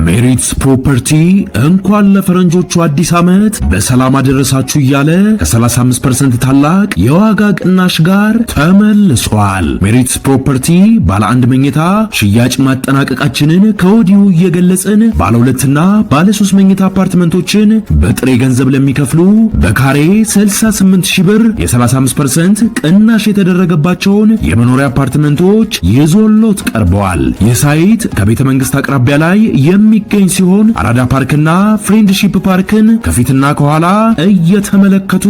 ሜሪትስ ፕሮፐርቲ እንኳን ለፈረንጆቹ አዲስ ዓመት በሰላም አደረሳችሁ እያለ ከ35% ታላቅ የዋጋ ቅናሽ ጋር ተመልሷል። ሜሪትስ ፕሮፐርቲ ባለ አንድ መኝታ ሽያጭ ማጠናቀቃችንን ከወዲሁ እየገለጽን ባለ ሁለትና ባለ 3 መኝታ አፓርትመንቶችን በጥሬ ገንዘብ ለሚከፍሉ በካሬ 68000 ብር የ35% ቅናሽ የተደረገባቸውን የመኖሪያ አፓርትመንቶች ይዞሎት ቀርበዋል። ይህ ሳይት ከቤተ መንግስት አቅራቢያ ላይ የሚገኝ ሲሆን አራዳ ፓርክና ፍሬንድሺፕ ፓርክን ከፊትና ከኋላ እየተመለከቱ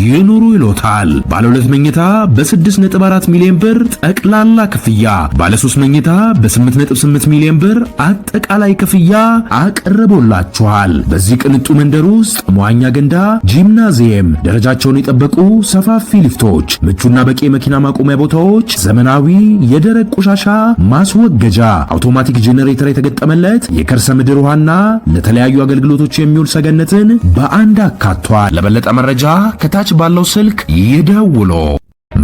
ይኑሩ ይሎታል። ባለ 2 መኝታ በ6.4 ሚሊዮን ብር ጠቅላላ ክፍያ፣ ባለ 3 መኝታ በ8.8 ሚሊዮን ብር አጠቃላይ ክፍያ አቀርቦላችኋል። በዚህ ቅንጡ መንደር ውስጥ መዋኛ ገንዳ፣ ጂምናዚየም፣ ደረጃቸውን የጠበቁ ሰፋፊ ሊፍቶች፣ ምቹና በቂ መኪና ማቆሚያ ቦታዎች፣ ዘመናዊ የደረቅ ቆሻሻ ማስወገጃ፣ አውቶማቲክ ጄኔሬተር የተገጠመለት የከርሰ ምድር ውሃና ለተለያዩ አገልግሎቶች የሚውል ሰገነትን በአንድ አካቷል። ለበለጠ መረጃ ከታች ባለው ስልክ ይደውሉ።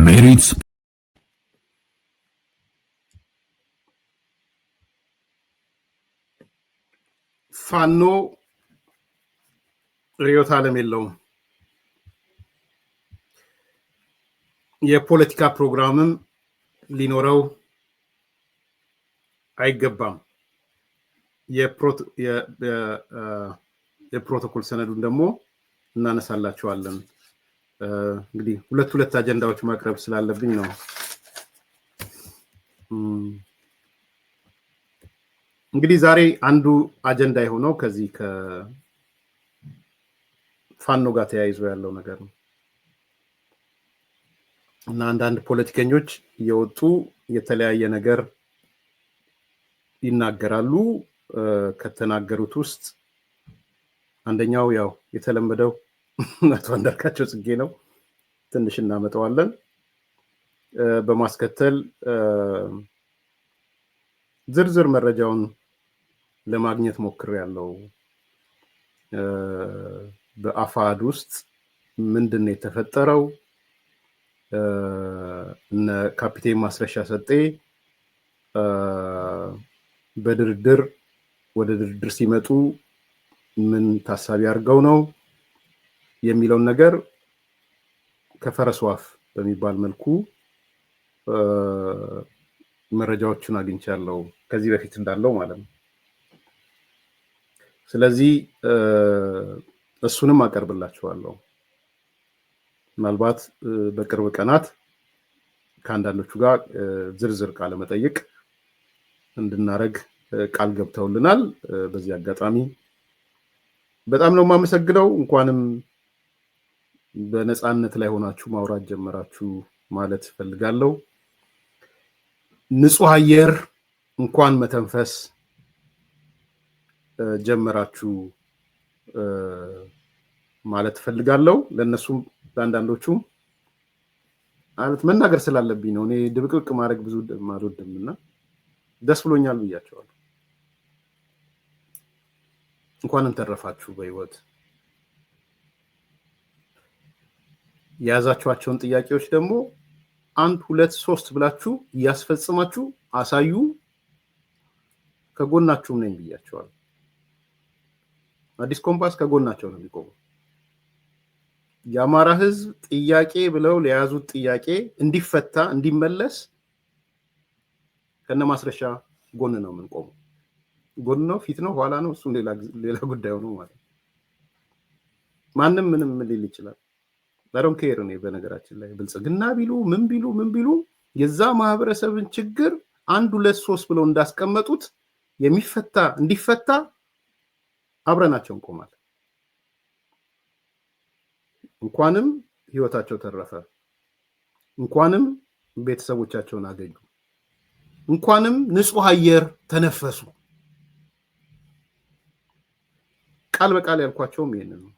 ሜሪትስ ፋኖ ርዕዮተ ዓለም የለውም። የፖለቲካ ፕሮግራምም ሊኖረው አይገባም። የፕሮቶኮል ሰነዱን ደግሞ እናነሳላችኋለን። እንግዲህ ሁለት አጀንዳዎች ማቅረብ ስላለብኝ ነው። እንግዲህ ዛሬ አንዱ አጀንዳ የሆነው ከዚህ ከፋኖ ጋር ተያይዞ ያለው ነገር ነው እና አንዳንድ ፖለቲከኞች እየወጡ የተለያየ ነገር ይናገራሉ። ከተናገሩት ውስጥ አንደኛው ያው የተለመደው አቶ አንዳርጋቸው ጽጌ ነው። ትንሽ እናመጣዋለን። በማስከተል ዝርዝር መረጃውን ለማግኘት ሞክሬያለሁ። በአፋድ ውስጥ ምንድነው የተፈጠረው? እነ ካፒቴን ማስረሻ ሰጤ በድርድር ወደ ድርድር ሲመጡ ምን ታሳቢ አድርገው ነው የሚለውን ነገር ከፈረስ ዋፍ በሚባል መልኩ መረጃዎችን አግኝቻለሁ፣ ከዚህ በፊት እንዳለው ማለት ነው። ስለዚህ እሱንም አቀርብላችኋለሁ። ምናልባት በቅርብ ቀናት ከአንዳንዶቹ ጋር ዝርዝር ቃለ መጠይቅ እንድናረግ ቃል ገብተውልናል። በዚህ አጋጣሚ በጣም ነው የማመሰግነው። እንኳንም በነፃነት ላይ ሆናችሁ ማውራት ጀመራችሁ ማለት ፈልጋለሁ። ንጹህ አየር እንኳን መተንፈስ ጀመራችሁ ማለት ፈልጋለሁ። ለነሱም ለአንዳንዶቹም ማለት መናገር ስላለብኝ ነው። እኔ ድብቅብቅ ማድረግ ብዙ ማልወድምና ደስ ብሎኛል ብያቸዋለሁ። እንኳን እንተረፋችሁ በህይወት የያዛችኋቸውን ጥያቄዎች ደግሞ 1 2 3 ብላችሁ እያስፈጽማችሁ አሳዩ። ከጎናችሁም ነኝ ብያቸዋለሁ። አዲስ ኮምፓስ ከጎናቸው ነው የሚቆመው። የአማራ ህዝብ ጥያቄ ብለው ለያዙት ጥያቄ እንዲፈታ እንዲመለስ ከነ ማስረሻ ጎን ነው የምንቆመው። ጎን ነው፣ ፊት ነው፣ ኋላ ነው፣ እሱ ሌላ ጉዳይ ነው ማለት ነው። ማንም ምንም ሊል ይችላል። ዳሮን ኬር ነው። በነገራችን ላይ ብልጽግና ቢሉ ምን ቢሉ የዛ ማህበረሰብን ችግር 1 2 3 ብለው እንዳስቀመጡት የሚፈታ እንዲፈታ አብረናቸው እንቆማለን። እንኳንም ህይወታቸው ተረፈ፣ እንኳንም ቤተሰቦቻቸውን አገኙ፣ እንኳንም ንጹህ አየር ተነፈሱ። ቃል በቃል ያልኳቸውም ይሄንን ነው።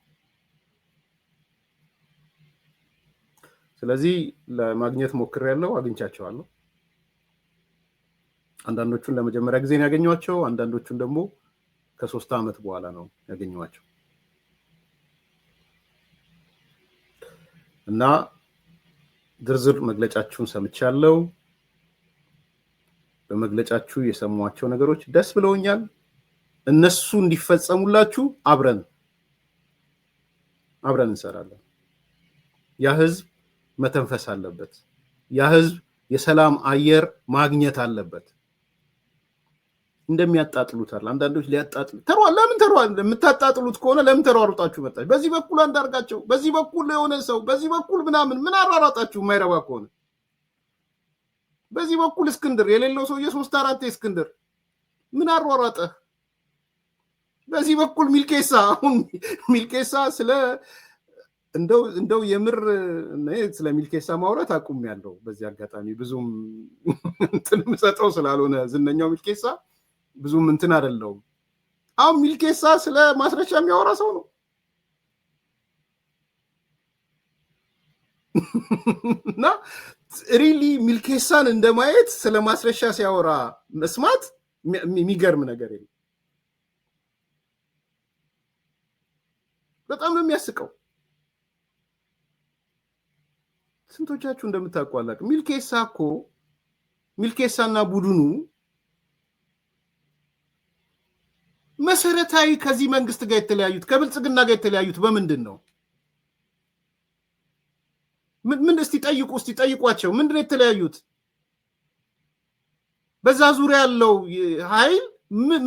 ስለዚህ ለማግኘት ሞክሬያለሁ፣ አግኝቻቸዋለሁ። አንዳንዶቹን ለመጀመሪያ ጊዜ ነው ያገኘኋቸው፣ አንዳንዶቹን ደግሞ ከ3 ዓመት በኋላ ነው ያገኘኋቸው እና ዝርዝር መግለጫችሁን ሰምቻለሁ። በመግለጫችሁ የሰሟቸው ነገሮች ደስ ብለውኛል። እነሱ እንዲፈጸሙላችሁ አብረን እንሰራለን። ያ ህዝብ መተንፈስ አለበት። ያ ህዝብ የሰላም አየር ማግኘት አለበት። እንደሚያጣጥሉታል አንዳንዶች ሊያጣጥሉ ለምን የምታጣጥሉት ከሆነ ለምን ተሯሩጣችሁ መጣችሁ? በዚህ በኩል አንዳርጋቸው፣ በዚህ በኩል የሆነ ሰው፣ በዚህ በኩል ምናምን ምን አሯሯጣችሁ? የማይረባ ከሆነ በዚህ በኩል እስክንድር የሌለው ሰው የሶስት አራት እስክንድር ምን አሯሯጠህ? በዚህ በኩል ሚልኬሳ አሁን ሚልኬሳ ስለ እንደው የምር ስለ ሚልኬሳ ማውራት አቁም ያለው በዚህ አጋጣሚ ብዙም እንትን ምሰጠው ስላልሆነ ዝነኛው ሚልኬሳ ብዙም እንትን አይደለም። አሁን ሚልኬሳ ስለ ማስረሻ የሚያወራ ሰው ነው እና ሪሊ ሚልኬሳን እንደማየት ስለ ማስረሻ ሲያወራ መስማት የሚገርም ነገር የለም። በጣም ነው የሚያስቀው። ስንቶቻችሁ እንደምታቋላቅ ሚልኬሳ እኮ ሚልኬሳና ቡድኑ መሰረታዊ ከዚህ መንግስት ጋር የተለያዩት ከብልጽግና ጋር የተለያዩት በምንድን ነው? ምን እስቲ ጠይቋቸው። ምንድን ነው የተለያዩት? በዛ ዙሪያ ያለው ኃይል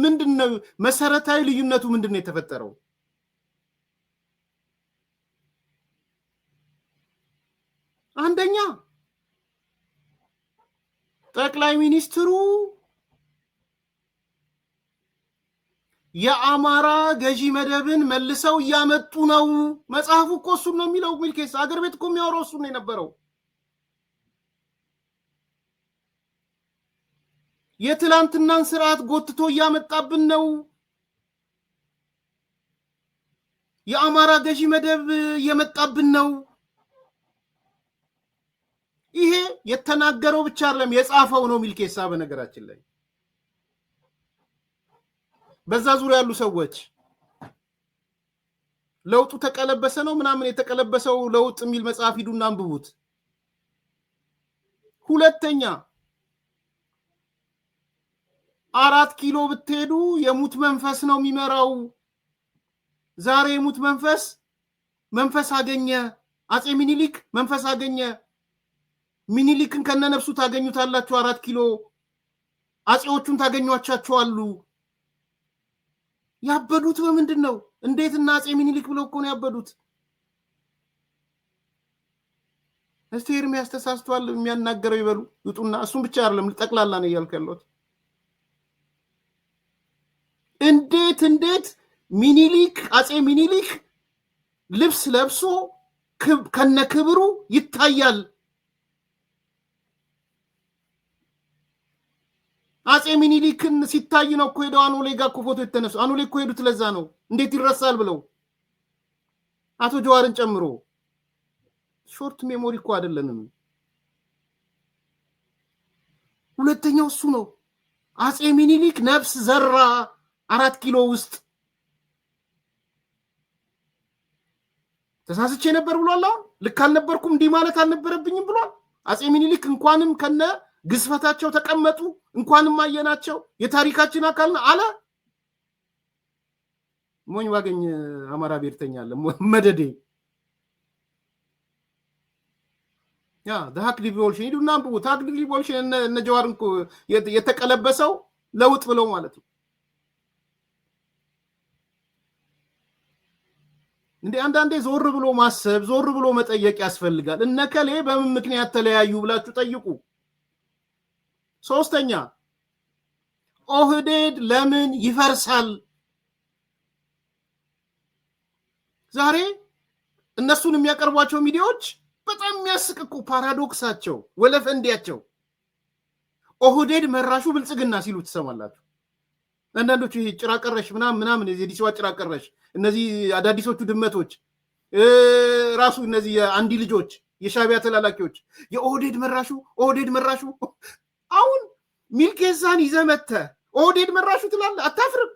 ምንድነው? መሰረታዊ ልዩነቱ ምንድነው የተፈጠረው? አንደኛ ጠቅላይ ሚኒስትሩ የአማራ ገዢ መደብን መልሰው እያመጡ ነው። መጽሐፉ እኮ እሱን ነው የሚለው። ሚልኬሳ አገር ቤት እኮ የሚያወራው እሱን ነው የነበረው። የትላንትናን ስርዓት ጎትቶ እያመጣብን ነው። የአማራ ገዢ መደብ እየመጣብን ነው። ይሄ የተናገረው ብቻ አይደለም የጻፈው ነው ሚልኬሳ። በነገራችን ላይ በዛ ዙሪያ ያሉ ሰዎች ለውጡ ተቀለበሰ ነው ምናምን የተቀለበሰው ለውጥ የሚል መጽሐፍ ሂዱና አንብቡት። ሁለተኛ 4 ኪሎ ብትሄዱ የሙት መንፈስ ነው የሚመራው። ዛሬ የሙት መንፈስ አገኘ። አጼ ሚኒሊክ መንፈስ አገኘ። ሚኒሊክን ከነነፍሱ ታገኙታላችሁ። 4 ኪሎ አጼዎቹን ታገኟቻቸዋሉ። ያበዱት በምንድን ነው? እንዴትና አጼ ሚኒሊክ ብለው እኮ ነው ያበዱት። እስቲ ኤርሚያስ ተሳስቷል የሚያናገረው ይበሉ ይጡና። እሱም ብቻ አይደለም ጠቅላላ ነው እያልኩ ያለሁት። እንዴት ሚኒሊክ አጼ ሚኒሊክ ልብስ ለብሶ ከነክብሩ ይታያል? አጼ ሚኒሊክን ሲታይ ነው እኮ ሄደው አኖሌ ጋር እኮ ፎቶ የተነሱ። አኖሌ እኮ ሄዱት ለዛ ነው። እንዴት ይረሳል ብለው አቶ ጀዋርን ጨምሮ። ሾርት ሜሞሪ እኮ አይደለንም። ሁለተኛው እሱ ነው። አጼ ሚኒሊክ ነፍስ ዘራ 4 ኪሎ ውስጥ። ተሳስቼ ነበር ብሏል። አሁን ልክ አልነበርኩም እንዲህ ማለት አልነበረብኝም ብሏል። አጼ ሚኒሊክ እንኳንም ከነ ግዝፈታቸው ተቀመጡ፣ እንኳንም አየናቸው፣ የታሪካችን አካል አለ። ሞኝ ባገኝ አማራ ብሔርተኛ አለ መደዴ። ያ ዳክ ሪቮሉሽን ሂዱና አንብቡ። ዳክ ሪቮሉሽን እነ ጀዋርን የተቀለበሰው ለውጥ ብለው ማለት ነው። እንዴ አንዳንዴ ዞር ብሎ ማሰብ፣ ዞር ብሎ መጠየቅ ያስፈልጋል። እነከሌ በምን ምክንያት ተለያዩ ብላችሁ ጠይቁ። ሶስተኛ ኦህዴድ ለምን ይፈርሳል? ዛሬ እነሱን የሚያቀርቧቸው ሚዲያዎች በጣም የሚያስቅቁ ፓራዶክሳቸው ወለፈንዲያቸው ኦህዴድ መራሹ ብልጽግና ሲሉ ትሰማላችሁ። አንዳንዶቹ ይሄ ጭራቀረሽ ምናምን የዲሲዋ ጭራቀረሽ፣ እነዚህ አዳዲሶቹ ድመቶች ራሱ እነዚህ አንዲ ልጆች የሻቢያ ተላላኪዎች የኦህዴድ መራሹ አሁን ሚልኬሳን ይዘመተ ኦህዴድ መራሹ ትላለህ? አታፍርም?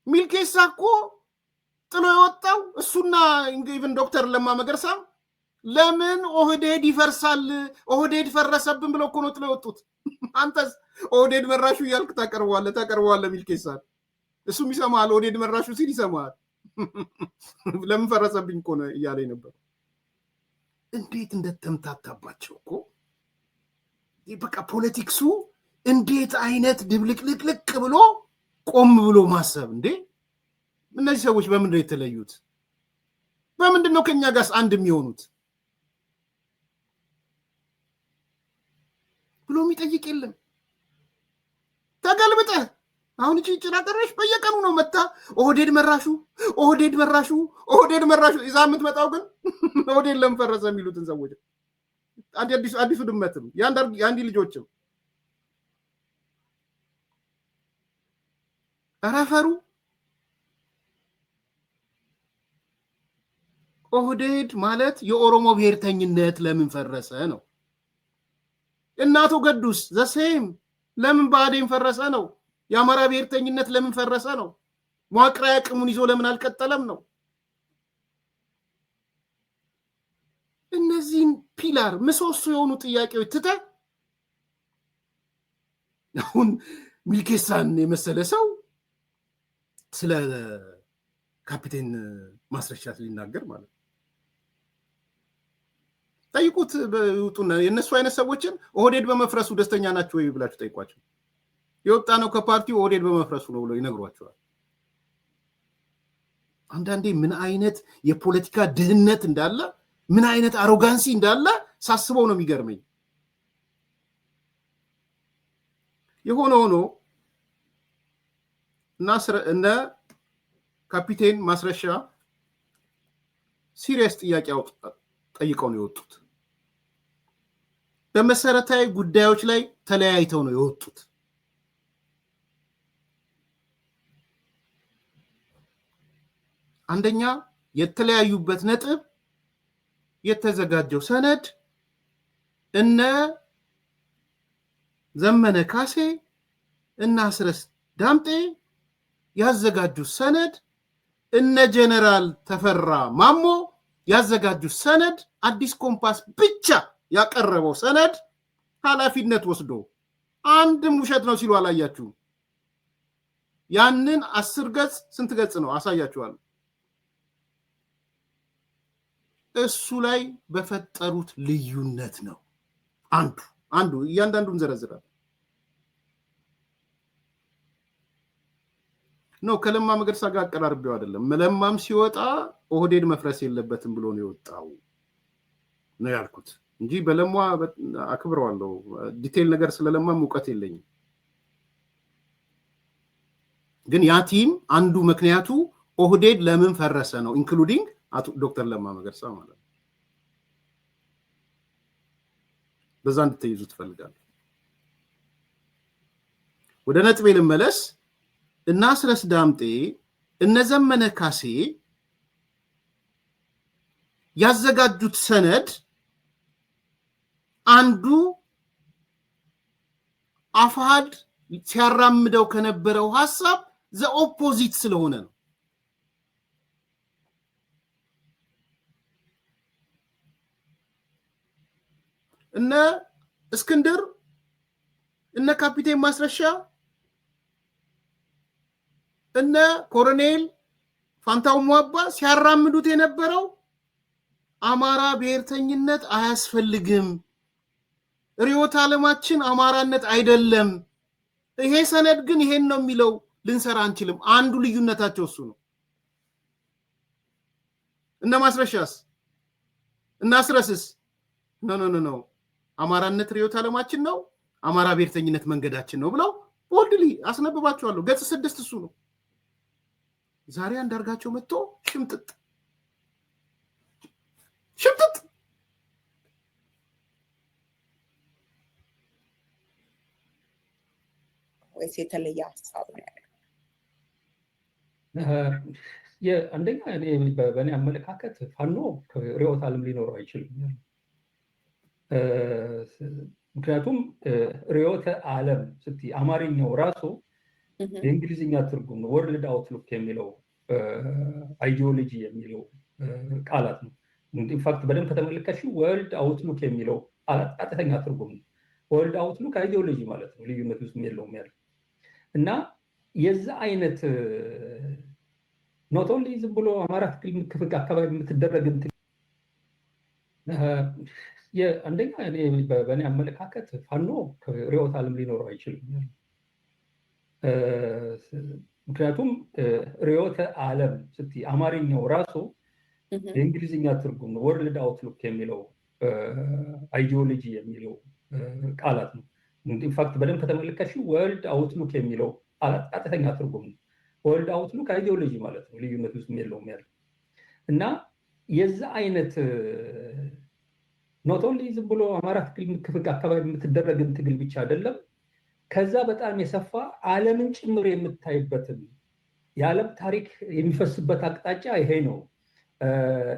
ሚልኬሳ እኮ ጥሎ የወጣው እሱና ኢቭን ዶክተር ለማ መገርሳ ለምን ኦህዴድ ይፈርሳል? ኦህዴድ ፈረሰብን ብለው እኮ ነው ጥለው የወጡት። አንተስ ኦህዴድ መራሹ እያልክ ታቀርበዋለህ ሚልኬሳን። እሱም ይሰማል። ኦህዴድ መራሹ ሲል ይሰማል። ለምን ፈረሰብኝ እኮ ነው እያለ ነበር። እንዴት እንደተምታታባቸው እኮ በቃ ፖለቲክሱ እንዴት አይነት ድብልቅልቅልቅ ብሎ ቆም ብሎ ማሰብ እንዴ! እነዚህ ሰዎች በምንድን ነው የተለዩት? በምንድን ነው ከኛ ጋርስ አንድ የሚሆኑት ብሎ የሚጠይቅ የለም። ተገልብጠህ አሁን እቺ ጭራቀረሽ በየቀኑ ነው መጣ ኦህዴድ መራሹ ይዛ የምትመጣው ግን ኦህዴድ ለምን ፈረሰ የሚሉትን ሰዎች አዲሱ ድመትም የአንዲ ልጆችም ረፈሩ ኦህዴድ ማለት የኦሮሞ ብሔርተኝነት ለምን ፈረሰ ነው። እናቶ ገዱስ ዘሴም ለምን ብአዴን ፈረሰ ነው። የአማራ ብሔርተኝነት ለምን ፈረሰ ነው። መዋቅራዊ አቅሙን ይዞ ለምን አልቀጠለም ነው። እነዚህን ፒላር ምሰሶ የሆኑ ጥያቄዎች ትተህ አሁን ሚልኬሳን የመሰለ ሰው ስለ ካፒቴን ማስረሻት ሊናገር ማለት ጠይቁት። በውጡና የነሱ አይነት ሰዎችን ኦህዴድ በመፍረሱ ደስተኛ ናቸው ወይ ብላችሁ ጠይቋቸው። የወጣ ነው ከፓርቲው ኦህዴድ በመፍረሱ ነው ብለው ይነግሯቸዋል። አንዳንዴ ምን አይነት የፖለቲካ ድህነት እንዳለ ምን አይነት አሮጋንሲ እንዳለ ሳስበው ነው የሚገርመኝ። የሆነ ሆኖ እነ ካፒቴን ማስረሻ ሲሪየስ ጥያቄ ጠይቀው ነው የወጡት። በመሰረታዊ ጉዳዮች ላይ ተለያይተው ነው የወጡት። አንደኛ የተለያዩበት ነጥብ የተዘጋጀው ሰነድ እነ ዘመነ ካሴ እና አስረስ ዳምጤ ያዘጋጁት ሰነድ እነ ጀነራል ተፈራ ማሞ ያዘጋጁት ሰነድ አዲስ ኮምፓስ ብቻ ያቀረበው ሰነድ ኃላፊነት ወስዶ አንድም ውሸት ነው ሲሉ አላያችሁም። ያንን 10 ገጽ ስንት ገጽ ነው አሳያችኋለሁ። እሱ ላይ በፈጠሩት ልዩነት ነው አንዱ እያንዳንዱን ዘረዝራል ነው። ከለማ መገርሳ ጋር አቀራርቤው አይደለም። ለማም ሲወጣ ኦህዴድ መፍረስ የለበትም ብሎ ነው የወጣው ነው ያልኩት እንጂ በለማ አክብረዋለሁ። ዲቴል ነገር ስለለማም እውቀት የለኝም። ግን ያ ቲም አንዱ ምክንያቱ ኦህዴድ ለምን ፈረሰ ነው፣ ኢንክሉዲንግ ዶክተር ለማ መገርሳ ማለት ነው። በዛ እንድትይዙ ትፈልጋለሁ። ወደ ነጥቤ ልመለስ። እና አስረስ ዳምጤ እነ ዘመነ ካሴ ያዘጋጁት ሰነድ አንዱ አፋድ ሲያራምደው ከነበረው ሐሳብ ዘኦፖዚት ስለሆነ ነው። እነ እስክንድር እነ ካፒቴን ማስረሻ እነ ኮሎኔል ፋንታው ሟባ ሲያራምዱት የነበረው አማራ ብሔርተኝነት አያስፈልግም፣ ርዕዮተ ዓለማችን አማራነት አይደለም፣ ይሄ ሰነድ ግን ይሄን ነው የሚለው፣ ልንሰራ አንችልም። አንዱ ልዩነታቸው እሱ ነው። እነ ማስረሻስ እና አስረስስ ኖ አማራነት ርዕዮተ ዓለማችን ነው፣ አማራ ብሔርተኝነት መንገዳችን ነው ብለው ቦልድሊ አስነብባቸዋለሁ። ገጽ 6 እሱ ነው። ዛሬ አንዳርጋቸው መጥቶ ሽምጥጥ ወይስ የተለየ ሀሳብ ነው ያለው? አንደኛ በእኔ አመለካከት ፋኖ ርዕዮተ ዓለም ሊኖረው አይችልም። ምክንያቱም ርዕዮተ ዓለም ስትይ አማርኛው ራሱ የእንግሊዝኛ ትርጉም ነው። ወርልድ አውትሉክ የሚለው አይዲዮሎጂ የሚለው ቃላት ነው። ኢንፋክት በደንብ ከተመለከትሽው ወርልድ አውትሉክ የሚለው ቀጥተኛ ትርጉም ነው። ወርልድ አውትሉክ አይዲዮሎጂ ማለት ነው። ልዩነት ውስጥ የለውም ያለው እና የዛ አይነት ኖት ኦንሊ ዝም ብሎ አማራ ክፍል አካባቢ የምትደረግ አንደኛ በእኔ አመለካከት ፋኖ ርዕዮተ ዓለም ሊኖረው አይችልም። ምክንያቱም ርዕዮተ ዓለም ስትይ አማርኛው ራሱ የእንግሊዝኛ ትርጉም ነው። ወርልድ አውትሉክ የሚለው አይዲዮሎጂ የሚለው ቃላት ነው። ኢንፋክት በደንብ ከተመለከትሽው ወርልድ አውትሉክ የሚለው ቀጥተኛ ትርጉም ነው። ወርልድ አውትሉክ አይዲዮሎጂ ማለት ነው። ልዩነት ውስጥ የለውም ያለው እና የዛ አይነት ኖት ኦንሊ ዝም ብሎ አማራ ክፍል አካባቢ የምትደረግን ትግል ብቻ አይደለም፣ ከዛ በጣም የሰፋ ዓለምን ጭምር የምታይበትን የዓለም ታሪክ የሚፈስበት አቅጣጫ ይሄ ነው።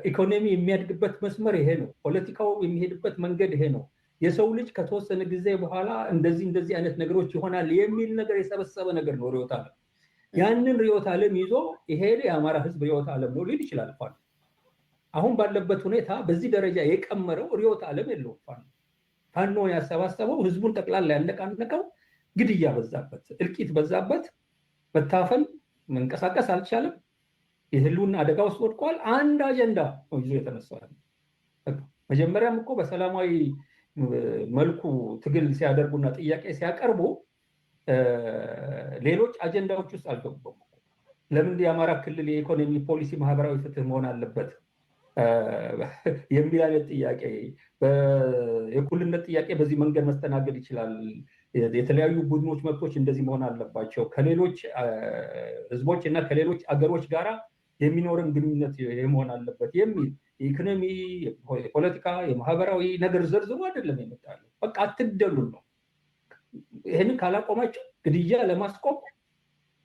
ኢኮኖሚ የሚያድግበት መስመር ይሄ ነው። ፖለቲካው የሚሄድበት መንገድ ይሄ ነው። የሰው ልጅ ከተወሰነ ጊዜ በኋላ እንደዚህ አይነት ነገሮች ይሆናል የሚል ነገር የሰበሰበ ነገር ነው ርዕዮተ ዓለም። ያንን ርዕዮተ ዓለም ይዞ ይሄ የአማራ ህዝብ ርዕዮተ ዓለም ነው ሊል ይችላል። አሁን ባለበት ሁኔታ በዚህ ደረጃ የቀመረው ርዕዮተ ዓለም የለውም። ፋኖ ያሰባሰበው ህዝቡን ጠቅላላ ያነቃነቀው ግድያ በዛበት፣ እልቂት በዛበት፣ መታፈን መንቀሳቀስ አልቻለም። የህልውና አደጋ ውስጥ ወድቋል። አንድ አጀንዳ ነው ይዞ የተነሳው። መጀመሪያም እኮ በሰላማዊ መልኩ ትግል ሲያደርጉና ጥያቄ ሲያቀርቡ ሌሎች አጀንዳዎች ውስጥ አልገቡም። ለምን የአማራ ክልል የኢኮኖሚ ፖሊሲ ማህበራዊ ፍትህ መሆን አለበት የሚል አይነት ጥያቄ፣ የእኩልነት ጥያቄ በዚህ መንገድ መስተናገድ ይችላል፣ የተለያዩ ቡድኖች መብቶች እንደዚህ መሆን አለባቸው፣ ከሌሎች ህዝቦች እና ከሌሎች አገሮች ጋራ የሚኖርን ግንኙነት መሆን አለበት የሚል የኢኮኖሚ፣ የፖለቲካ፣ የማህበራዊ ነገር ዘርዝሮ አይደለም የመጣለው። በቃ አትግደሉን ነው። ይህንን ካላቆማቸው ግድያ ለማስቆም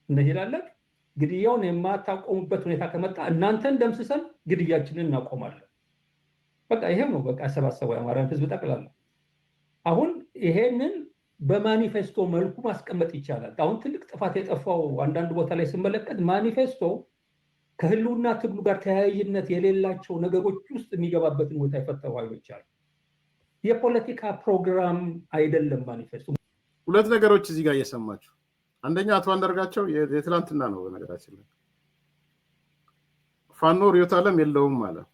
እንሄዳለን። ግድያውን የማታቆሙበት ሁኔታ ከመጣ እናንተን ደምስሰን ግድያችንን እናቆማለን። በቃ ይሄው ነው። በቃ ያሰባሰበው የአማራን ህዝብ ጠቅላላ። አሁን ይሄንን በማኒፌስቶ መልኩ ማስቀመጥ ይቻላል። አሁን ትልቅ ጥፋት የጠፋው አንዳንድ ቦታ ላይ ስመለከት ማኒፌስቶ ከህልውና ትግሉ ጋር ተያያዥነት የሌላቸው ነገሮች ውስጥ የሚገባበትን ቦታ የፈጠሩ ኃይሎች አሉ። የፖለቲካ ፕሮግራም አይደለም ማኒፌስቶ። ሁለት ነገሮች እዚህ ጋር እየሰማችሁ፣ አንደኛ አቶ አንዳርጋቸው የትላንትና ነው በነገራችን ላይ ፋኖ ርዕዮተ ዓለም የለውም ማለት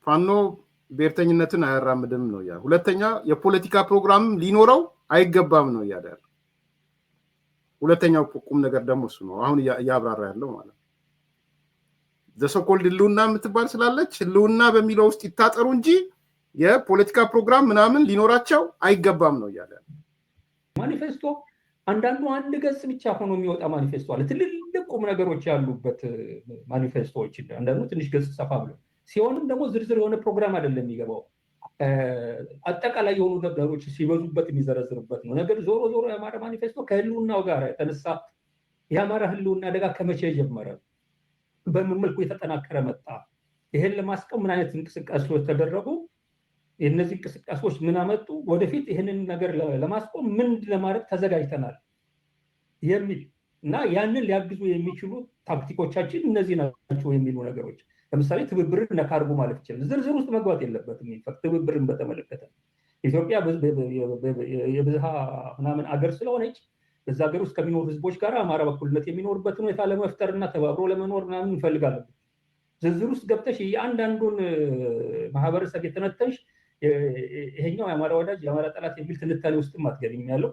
ፋኖ ብሔርተኝነትን አያራምድም ነው ያ። ሁለተኛ የፖለቲካ ፕሮግራም ሊኖረው አይገባም ነው ያለ። ሁለተኛው ቁም ነገር ደግሞ እሱ ነው አሁን እያብራራ ያለው ማለት ዘሶኮልድ ህልውና የምትባል ስላለች ህልውና በሚለው ውስጥ ይታጠሩ እንጂ የፖለቲካ ፕሮግራም ምናምን ሊኖራቸው አይገባም ነው ያለ። ማኒፌስቶ አንዳንዱ አንድ ገጽ ብቻ ሆኖ የሚወጣ ማኒፌስቶ አለ። ትልልቅ ቁም ነገሮች ያሉበት ማኒፌስቶዎች፣ አንዳንዱ ትንሽ ገጽ ሰፋ ብሎ ሲሆንም ደግሞ ዝርዝር የሆነ ፕሮግራም አይደለም የሚገባው። አጠቃላይ የሆኑ ነገሮች ሲበዙበት የሚዘረዝርበት ነው ነገር። ዞሮ ዞሮ የአማራ ማኒፌስቶ ከህልውናው ጋር የተነሳ የአማራ ህልውና አደጋ ከመቼ ጀመረ፣ በምን መልኩ የተጠናከረ መጣ፣ ይሄን ለማስቀም ምን አይነት እንቅስቃሴዎች ተደረጉ፣ የእነዚህ እንቅስቃሴዎች ምን አመጡ፣ ወደፊት ይህንን ነገር ለማስቆም ምን ለማድረግ ተዘጋጅተናል የሚል እና ያንን ሊያግዙ የሚችሉ ታክቲኮቻችን እነዚህ ናቸው የሚሉ ነገሮች። ለምሳሌ ትብብርን ነካርጉ ማለት ይችላል። ዝርዝር ውስጥ መግባት የለበትም። ትብብርን በተመለከተ ኢትዮጵያ የብዝሃ ምናምን አገር ስለሆነች በዛ ሀገር ውስጥ ከሚኖሩ ህዝቦች ጋር አማራ በኩልነት የሚኖርበትን ሁኔታ ለመፍጠርና ተባብሮ ለመኖር ምናምን እንፈልጋለን። ዝርዝር ውስጥ ገብተሽ የአንዳንዱን ማህበረሰብ የተነተንሽ ይሄኛው የአማራ ወዳጅ የአማራ ጠላት የሚል ትንታኔ ውስጥም አትገቢም ያለው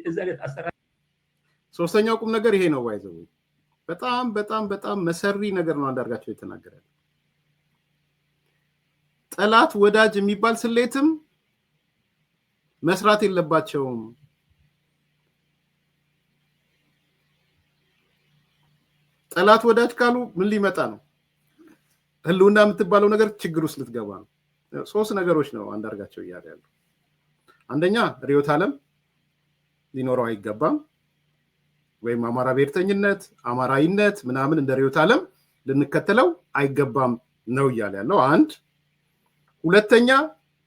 እዛ ላይ አሰራር። ሶስተኛው ቁም ነገር ይሄ ነው። ባይዘው በጣም በጣም በጣም መሰሪ ነገር ነው አንዳርጋቸው የተናገረው። ጠላት ወዳጅ የሚባል ስሌትም መስራት የለባቸውም። ጠላት ወዳጅ ካሉ ምን ሊመጣ ነው? ህልውና የምትባለው ነገር ችግር ውስጥ ልትገባ ነው። ሶስት ነገሮች ነው አንዳርጋቸው እያለ ያለው። አንደኛ ርዕዮተ ዓለም ሊኖረው አይገባም፣ ወይም አማራ ብሔርተኝነት፣ አማራዊነት ምናምን እንደ ርዕዮተ ዓለም ልንከተለው አይገባም ነው እያለ ያለው አንድ። ሁለተኛ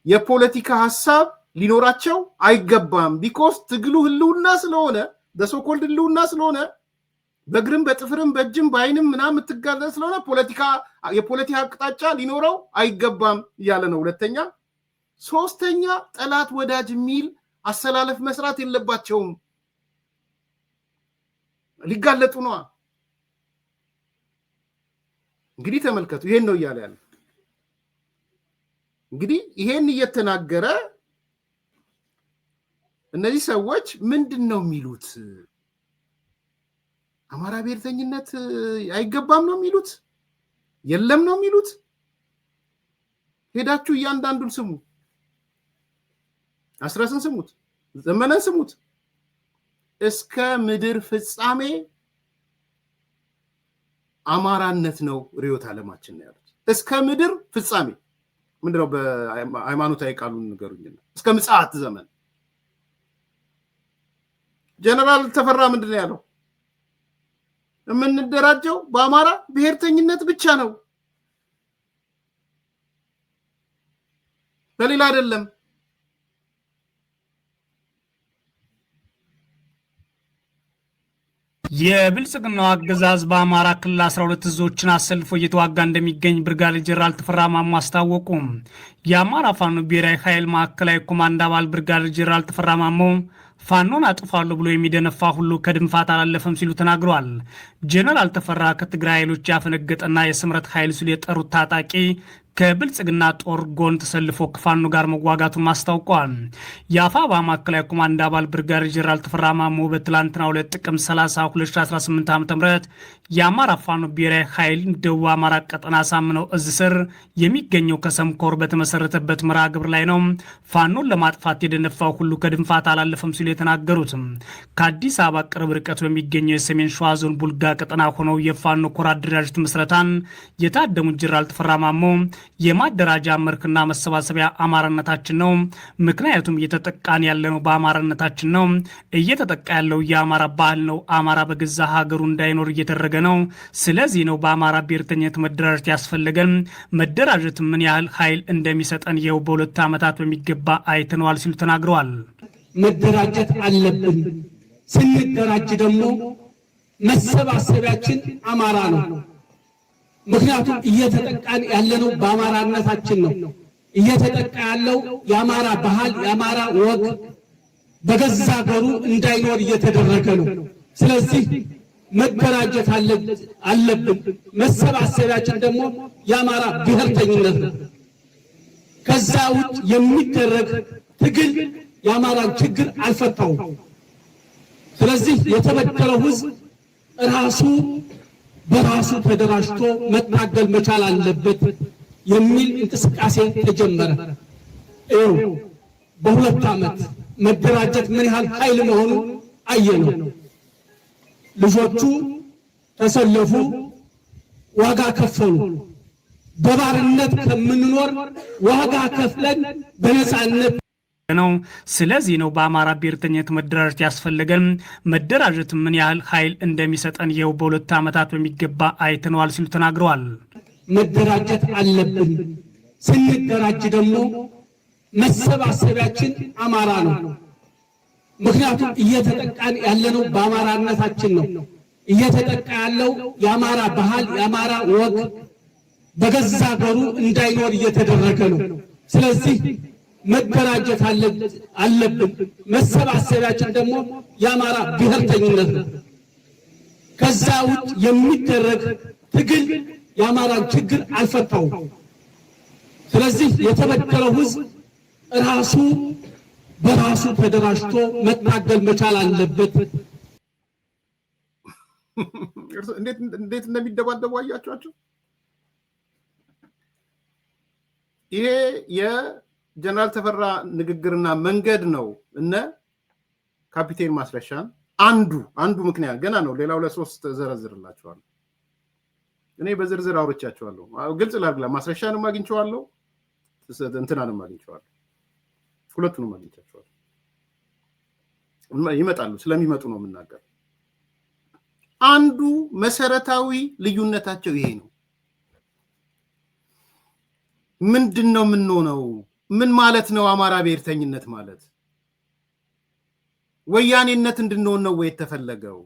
የፖለቲካ ሐሳብ ሊኖራቸው አይገባም፣ ቢኮዝ ትግሉ ህልውና ስለሆነ በሶኮልድ ህልውና ስለሆነ በግርም በጥፍርም በእጅም በአይንም ምናምን የምትጋለጥ ስለሆነ የፖለቲካ አቅጣጫ ሊኖረው አይገባም እያለ ነው። ሁለተኛ። ሶስተኛ ጠላት ወዳጅ የሚል አሰላለፍ መስራት የለባቸውም፣ ሊጋለጡ ነው። እንግዲህ ተመልከቱ፣ ይሄን ነው እያለ ያለው። እንግዲህ ይሄን እየተናገረ እነዚህ ሰዎች ምንድነው የሚሉት? አማራ ብሔርተኝነት አይገባም ነው የሚሉት? የለም ነው የሚሉት? ሄዳችሁ እያንዳንዱን ስሙ። አስረስን ስሙት፣ ዘመነን ስሙት። እስከ ምድር ፍጻሜ አማራነት ነው ርዕዮተ ዓለማችን ነው ያሉት። እስከ ምድር ፍጻሜ ምንድነው? በሃይማኖታዊ ቃሉን ንገሩኝና እስከ ምጽአት ዘመን። ጀነራል ተፈራ ምንድነው ያለው? የምንደራጀው በአማራ ብሔርተኝነት ብቻ ነው፣ በሌላ አይደለም። የብልጽግናው አገዛዝ በአማራ ክልል 12 እዞችን አሰልፎ እየተዋጋ እንደሚገኝ ብርጋዴር ጄኔራል ተፈራ ማሞ አስታወቁ። የአማራ ፋኖ ብሔራዊ ኃይል ማዕከላዊ ኮማንድ አባል ብርጋዴር ጄኔራል ተፈራ ማሞ ፋኖን አጥፋለሁ ብሎ የሚደነፋ ሁሉ ከድንፋት አላለፈም ሲሉ ተናግረዋል። ጄኔራል ተፈራ ከትግራይ ኃይሎች ያፈነገጠና የስምረት ኃይል ሲሉ የጠሩት ታጣቂ ከብልጽግና ጦር ጎን ተሰልፎ ከፋኖ ጋር መዋጋቱን አስታውቀዋል። የአፋባ ማዕከላዊ ኮማንድ አባል ብርጋዴር ጄኔራል ተፈራ ማሞ በትላንትናው ዕለት ጥቅምት 30 2018 ዓ.ም የአማራ ፋኖ ብሔራዊ ኃይል ደቡብ አማራ ቀጠና ሳምነው እዝ ስር የሚገኘው ከሰምኮር በተመሰረተበት መርሃ ግብር ላይ ነው ፋኖን ለማጥፋት የደነፋው ሁሉ ከድንፋት አላለፈም ሲሉ የተናገሩት። ከአዲስ አበባ ቅርብ ርቀት በሚገኘው የሰሜን ሸዋ ዞን ቡልጋ ቀጠና ሆነው የፋኖ ኮር አደራጀት ምስረታን የታደሙት ጄኔራል ተፈራ ማሞ የማደራጃ መርክና መሰባሰቢያ አማራነታችን ነው፣ ምክንያቱም እየተጠቃን ያለነው በአማራነታችን ነው፣ እየተጠቃ ያለው የአማራ ባህል ነው፣ አማራ በገዛ ሀገሩ እንዳይኖር እየተደረገ ነው። ስለዚህ ነው በአማራ ብሔርተኝነት መደራጀት ያስፈልገን። መደራጀት ምን ያህል ኃይል እንደሚሰጠን ይኸው በ2 ዓመታት በሚገባ አይተነዋል ሲሉ ተናግረዋል። መደራጀት አለብን። ስንደራጅ ደግሞ መሰባሰቢያችን አማራ ነው። ምክንያቱም እየተጠቃን ያለነው በአማራነታችን ነው። እየተጠቃ ያለው የአማራ ባህል የአማራ ወግ በገዛ ሀገሩ እንዳይኖር እየተደረገ ነው። ስለዚህ መደራጀት አለብን። መሰባሰቢያችን ደግሞ የአማራ ብሔርተኝነት ነው። ከዛ ውጭ የሚደረግ ትግል የአማራን ችግር አልፈታውም። ስለዚህ የተበደለው ሕዝብ ራሱ በራሱ ተደራጅቶ መታገል መቻል አለበት የሚል እንቅስቃሴ ተጀመረ። በ2 ዓመት መደራጀት ምን ያህል ኃይል መሆኑ አየነው። ልጆቹ ተሰለፉ፣ ዋጋ ከፈሉ። በባርነት ከምንኖር ዋጋ ከፍለን በነፃነት ነው። ስለዚህ ነው በአማራ ብሔርተኝነት መደራጀት ያስፈልገን። መደራጀት ምን ያህል ኃይል እንደሚሰጠን ይኸው በ2 ዓመታት በሚገባ አይተነዋል ሲሉ ተናግረዋል። መደራጀት አለብን። ስንደራጅ ደግሞ መሰባሰቢያችን አማራ ነው። ምክንያቱም እየተጠቃን ያለነው በአማራነታችን ነው። እየተጠቃ ያለው የአማራ ባህል የአማራ ወግ በገዛ ሀገሩ እንዳይኖር እየተደረገ ነው። ስለዚህ መደራጀት አለብን። መሰባሰቢያችን ደግሞ የአማራ ብሔርተኝነት ነው። ከዛ ውጭ የሚደረግ ትግል የአማራን ችግር አልፈታውም። ስለዚህ የተበደለው ሕዝብ ራሱ በራሱ ተደራጅቶ መታገል መቻል አለበት። እንዴት እንደሚደባደቡ አያቸዋቸው። ይሄ የጀነራል ተፈራ ንግግርና መንገድ ነው። እነ ካፒቴን ማስረሻን አንዱ ምክንያት ገና ነው። ሌላው ለሶስት ዘረዝርላቸዋለሁ። እኔ በዝርዝር አውርቻቸዋለሁ። ግልጽ ላድርግላ። ማስረሻንም አግኝቼዋለሁ፣ እንትናንም አግኝቼዋለሁ። ሁለቱንም አግኝቻቸዋለሁ። ይመጣሉ፣ ስለሚመጡ ነው የምናገር። አንዱ መሰረታዊ ልዩነታቸው ይሄ ነው። ምንድን ነው የምንሆነው? ምን ማለት ነው አማራ ብሔርተኝነት ማለት? ወያኔነት እንድንሆን ነው ወይ የተፈለገው?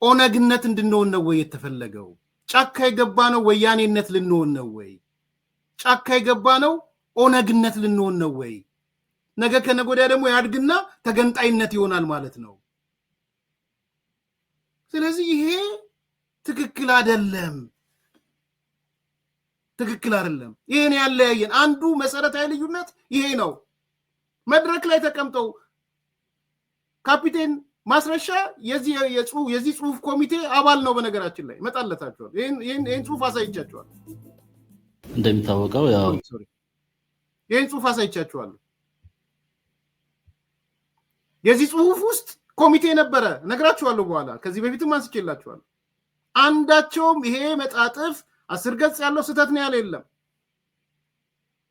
ኦነግነት እንድንሆን ነው ወይ የተፈለገው? ጫካ የገባ ነው ወያኔነት ልንሆን ነው ወይ? ጫካ የገባ ነው ኦነግነት ልንሆን ነው ወይ? ነገ ከነገ ወዲያ ደግሞ ያድግና ተገንጣይነት ይሆናል ማለት ነው። ስለዚህ ይሄ ትክክል አይደለም፣ ትክክል አይደለም። ይሄን ያለያየን አንዱ መሰረታዊ ልዩነት ይሄ ነው። መድረክ ላይ ተቀምጠው ካፒቴን ማስረሻ የዚህ ጽሁፍ ኮሚቴ አባል ነው። በነገራችን ላይ መጣለታቸዋል። ይሄን ጽሁፍ አሳይቻቸዋል። እንደሚታወቀው ያው ይሄን ጽሁፍ አሳይቻቸዋል። የዚህ ጽሁፍ ውስጥ ኮሚቴ ነበረ፣ ነግራችኋለሁ። በኋላ ከዚህ በፊትም አንስቼላችኋለሁ። አንዳቸውም ይሄ መጣጥፍ 10 ገጽ ያለው ስህተት ነው ያለ የለም።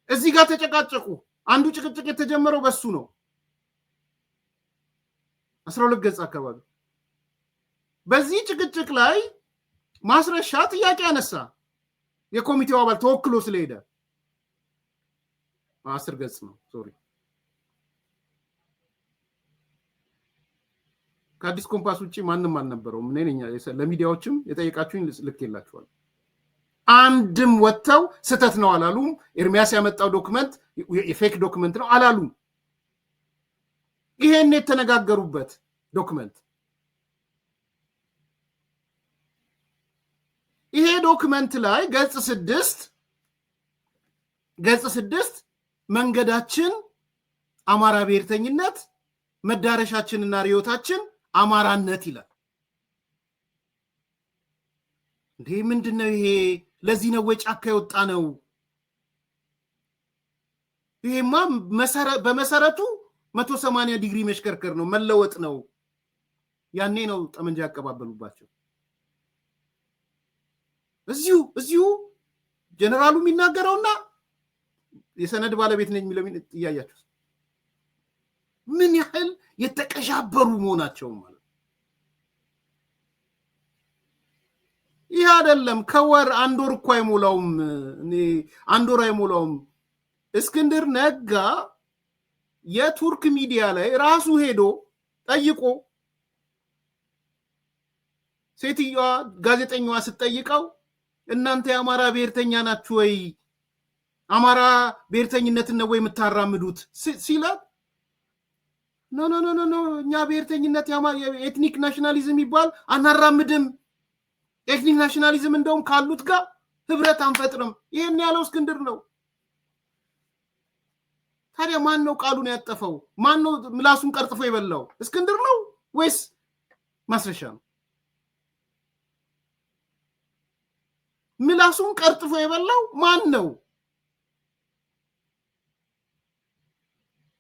እዚህ ጋር ተጨቃጨቁ። አንዱ ጭቅጭቅ የተጀመረው በሱ ነው። 12 ገጽ አካባቢ። በዚህ ጭቅጭቅ ላይ ማስረሻ ጥያቄ ያነሳ። የኮሚቴው አባል ተወክሎ ስለሄደ 10 ገጽ ነው። ሶሪ ከአዲስ ኮምፓስ ውጪ ማንም አልነበረውም። እኔ ነኝ ለሚዲያዎችም የጠየቃችሁኝ ልኬላችኋል። አንድም ወጥተው ስህተት ነው አላሉም። ኤርሚያስ ያመጣው ዶክመንት የፌክ ዶክመንት ነው አላሉም። ይሄን የተነጋገሩበት ዶክመንት ይሄ ዶክመንት ላይ ገጽ 6 መንገዳችን አማራ ብሔርተኝነት መዳረሻችንና ርዕዮታችን አማራነት ይላል። እንዴ ምንድነው ይሄ? ለዚህ ነው ወይ ጫካ የወጣ ነው? ይሄማ በመሰረቱ 180 ዲግሪ መሽከርከር ነው፣ መለወጥ ነው። ያኔ ነው ጠመንጃ ያቀባበሉባቸው። እዚሁ ጀነራሉ የሚናገረውና የሰነድ ባለቤት ነኝ የሚለው እያያችሁ ምን ያህል የተቀሻበሩ መሆናቸው ማለት ይህ አይደለም። ከወር አንድ ወር እኮ አይሞላውም። አንድ ወር አይሞላውም። እስክንድር ነጋ የቱርክ ሚዲያ ላይ ራሱ ሄዶ ጠይቆ ሴትዮዋ ጋዜጠኛዋ ስትጠይቀው እናንተ የአማራ ብሔርተኛ ናችሁ ወይ? አማራ ብሔርተኝነትን ነው ወይ የምታራምዱት ሲላት ኖ እኛ ብሔርተኝነት የኤትኒክ ናሽናሊዝም ይባል አናራምድም። ኤትኒክ ናሽናሊዝም እንደውም ካሉት ጋር ህብረት አንፈጥርም። ይሄን ያለው እስክንድር ነው። ታዲያ ማን ነው ቃሉን ያጠፈው? ማን ነው ምላሱን ቀርጥፎ የበላው? እስክንድር ነው ወይስ ማስረሻ ነው? ምላሱን ቀርጥፎ የበላው ማን ነው?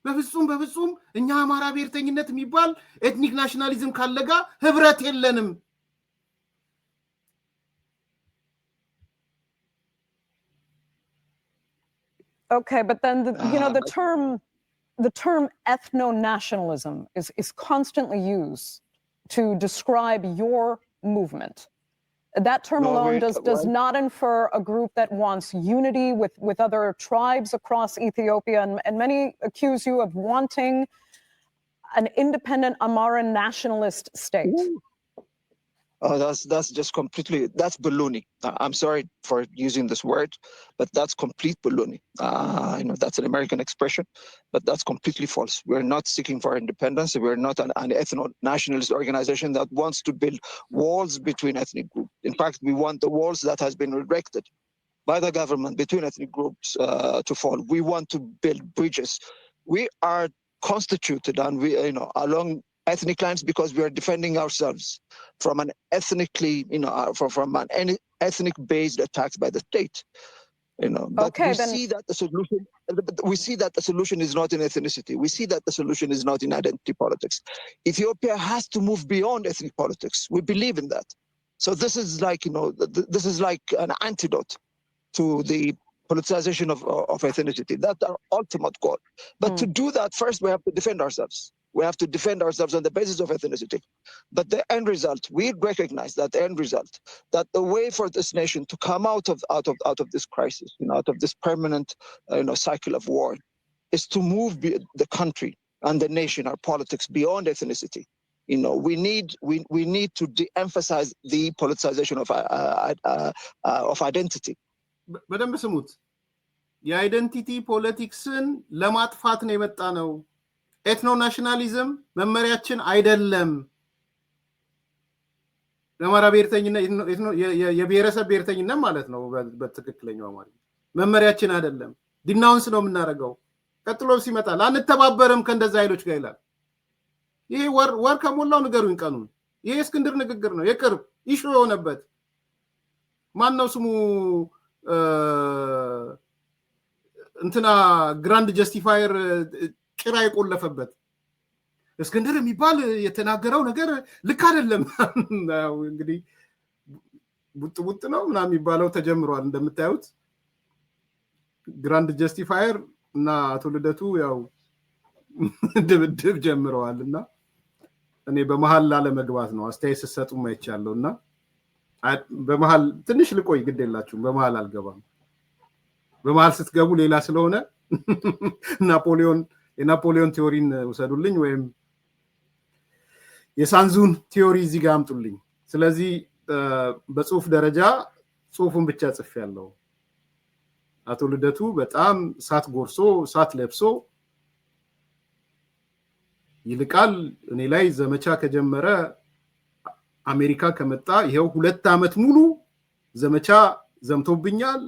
በፍጹም እኛ አማራ ብሔርተኝነት የሚባል ኤትኒክ ናሽናሊዝም ካለጋ ህብረት የለንም። Okay, but then the term ethno-nationalism is constantly used to describe your movement. That term alone does not infer a group that wants unity with other tribes across Ethiopia, and many accuse you of wanting an independent Amhara nationalist state. Ooh. Oh, that's just completely, that's baloney. I'm sorry for using this word, but that's complete baloney. I know that's an American expression, but that's completely false. We're not seeking for independence. We're not an ethno-nationalist organization that wants to build walls between ethnic groups. In fact, we want the walls that has been erected by the government between ethnic groups to fall. We want to build bridges. We are constituted and we, along ethnic lines because we are defending ourselves from an ethnically, from an ethnic-based attacks by the state. But okay, see that the solution is not in ethnicity. We see that the solution is not in identity politics. Ethiopia has to move beyond ethnic politics. We believe in that. So this is like, this is like an antidote to the politicization of ethnicity. That's our ultimate goal. But to do that, first we have to defend ourselves. We have to defend ourselves on the basis of ethnicity. But the end result, we recognize that the end result, that the way for this nation to come out of this crisis, out of this permanent, cycle of war, is to move the country and the nation, our politics, beyond ethnicity. we need to de-emphasize the politicization of identity. በደንብ ስሙት። የአይደንቲቲ ፖለቲክስን ለማጥፋት ነው የመጣ ነው። ኤትኖ ናሽናሊዝም መመሪያችን አይደለም። ለማራ ብሔርተኝነት የብሔረሰብ ብሔርተኝነት ማለት ነው በትክክለኛው አማርኛ መመሪያችን አይደለም። ዲናውንስ ነው የምናደርገው። ቀጥሎ ሲመጣል አንተባበርም ከእንደዛ ኃይሎች ጋር ይላል። ይሄ ወር ከሞላው ንገሩኝ ቀኑን። ይሄ እስክንድር ንግግር ነው የቅርብ ኢሹ የሆነበት ማን ነው ስሙ እንትና ግራንድ ጀስቲፋየር ጭራ የቆለፈበት እስክንድር የሚባል የተናገረው ነገር ልክ አይደለም። እንግዲህ ቡጥ ነው ምናምን የሚባለው ተጀምሯል። እንደምታዩት ግራንድ ጀስቲፋየር እና አቶ ልደቱ ያው ድብድብ ጀምረዋልና እኔ በመሃል ላለመግባት ነው አስተያየት ሰሰጡ ማይቻለውና በመሃል ትንሽ ልቆይ ግድ የላችሁም። በመሃል አልገባም። በመሃል ስትገቡ ሌላ ስለሆነ የናፖሊዮን ቲዮሪን ውሰዱልኝ ወይም የሳንዙን ቲዮሪ እዚህ ጋር አምጡልኝ። ስለዚህ በጽሁፍ ደረጃ ጽሁፉን ብቻ ጽፌያለሁ። አቶ ልደቱ በጣም ሳት ጎርሶ ሳት ለብሶ ይልቃል እኔ ላይ ዘመቻ ከጀመረ አሜሪካ ከመጣ ይሄው 2 ዓመት ሙሉ ዘመቻ ዘምቶብኛል፣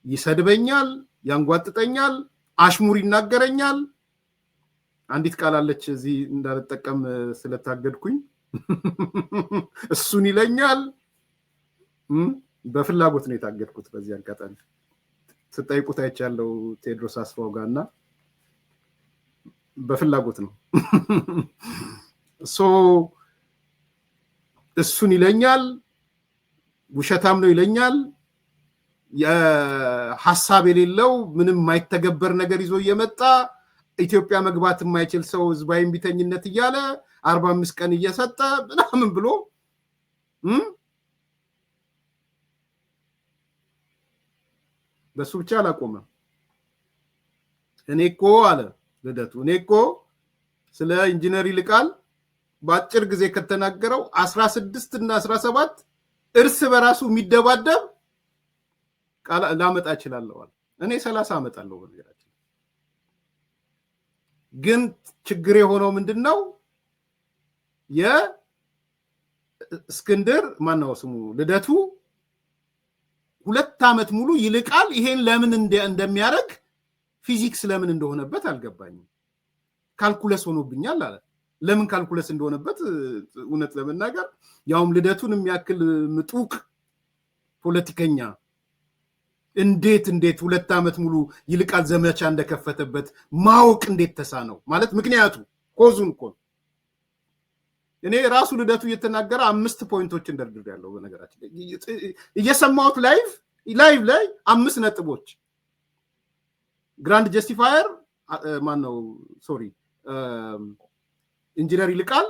ይሰድበኛል፣ ያንጓጥጠኛል፣ አሽሙር ይናገረኛል። አንዲት ቃል አለች እዚህ እንዳልጠቀም ስለታገድኩኝ እሱን ይለኛል። በፍላጎት ነው የታገድኩት። በዚህ አጋጣሚ ስጠይቁት አይቻለው ቴድሮስ አስፋው ጋርና በፍላጎት ነው። እሱን ይለኛል፣ ውሸታም ነው ይለኛል። የሐሳብ የሌለው ምንም ማይተገበር ነገር ይዞ እየመጣ ኢትዮጵያ መግባት የማይችል ሰው ህዝባዊ ቢተኝነት እያለ 45 ቀን እየሰጠ ምናምን ብሎ በሱ ብቻ አላቆመም። እኔ እኮ አለ ልደቱ እኔ እኮ ስለ ኢንጂነር ይልቃል በአጭር ጊዜ ከተናገረው 16 እና 17 እርስ በራሱ የሚደባደብ ቃል ላመጣ እችላለሁ። እኔ 30 አመጣለሁ። በነገራችን ግን ችግር የሆነው ምንድነው? የእስክንድር ማነው ስሙ ልደቱ 2 ዓመት ሙሉ ይልቃል ይሄን ለምን እንደሚያደርግ ፊዚክስ ለምን እንደሆነበት አልገባኝም። ካልኩለስ ሆኖብኛል አለ። ለምን ካልኩለስ እንደሆነበት እውነት ለመናገር ያውም ልደቱን የሚያክል ምጡቅ ፖለቲከኛ እንዴት 2 ዓመት ሙሉ ይልቃል ዘመቻ እንደከፈተበት ማወቅ እንዴት ተሳነው? ማለት ምክንያቱ ኮዙን እኮ እኔ ራሱ ልደቱ እየተናገረ 5 ፖይንቶችን ደርድሬያለሁ። በነገራችን እየሰማሁት ላይቭ ላይ 5 ነጥቦች ግራንድ ጀስቲፋየር ማነው ሶሪ ኢንጂነር ይልቃል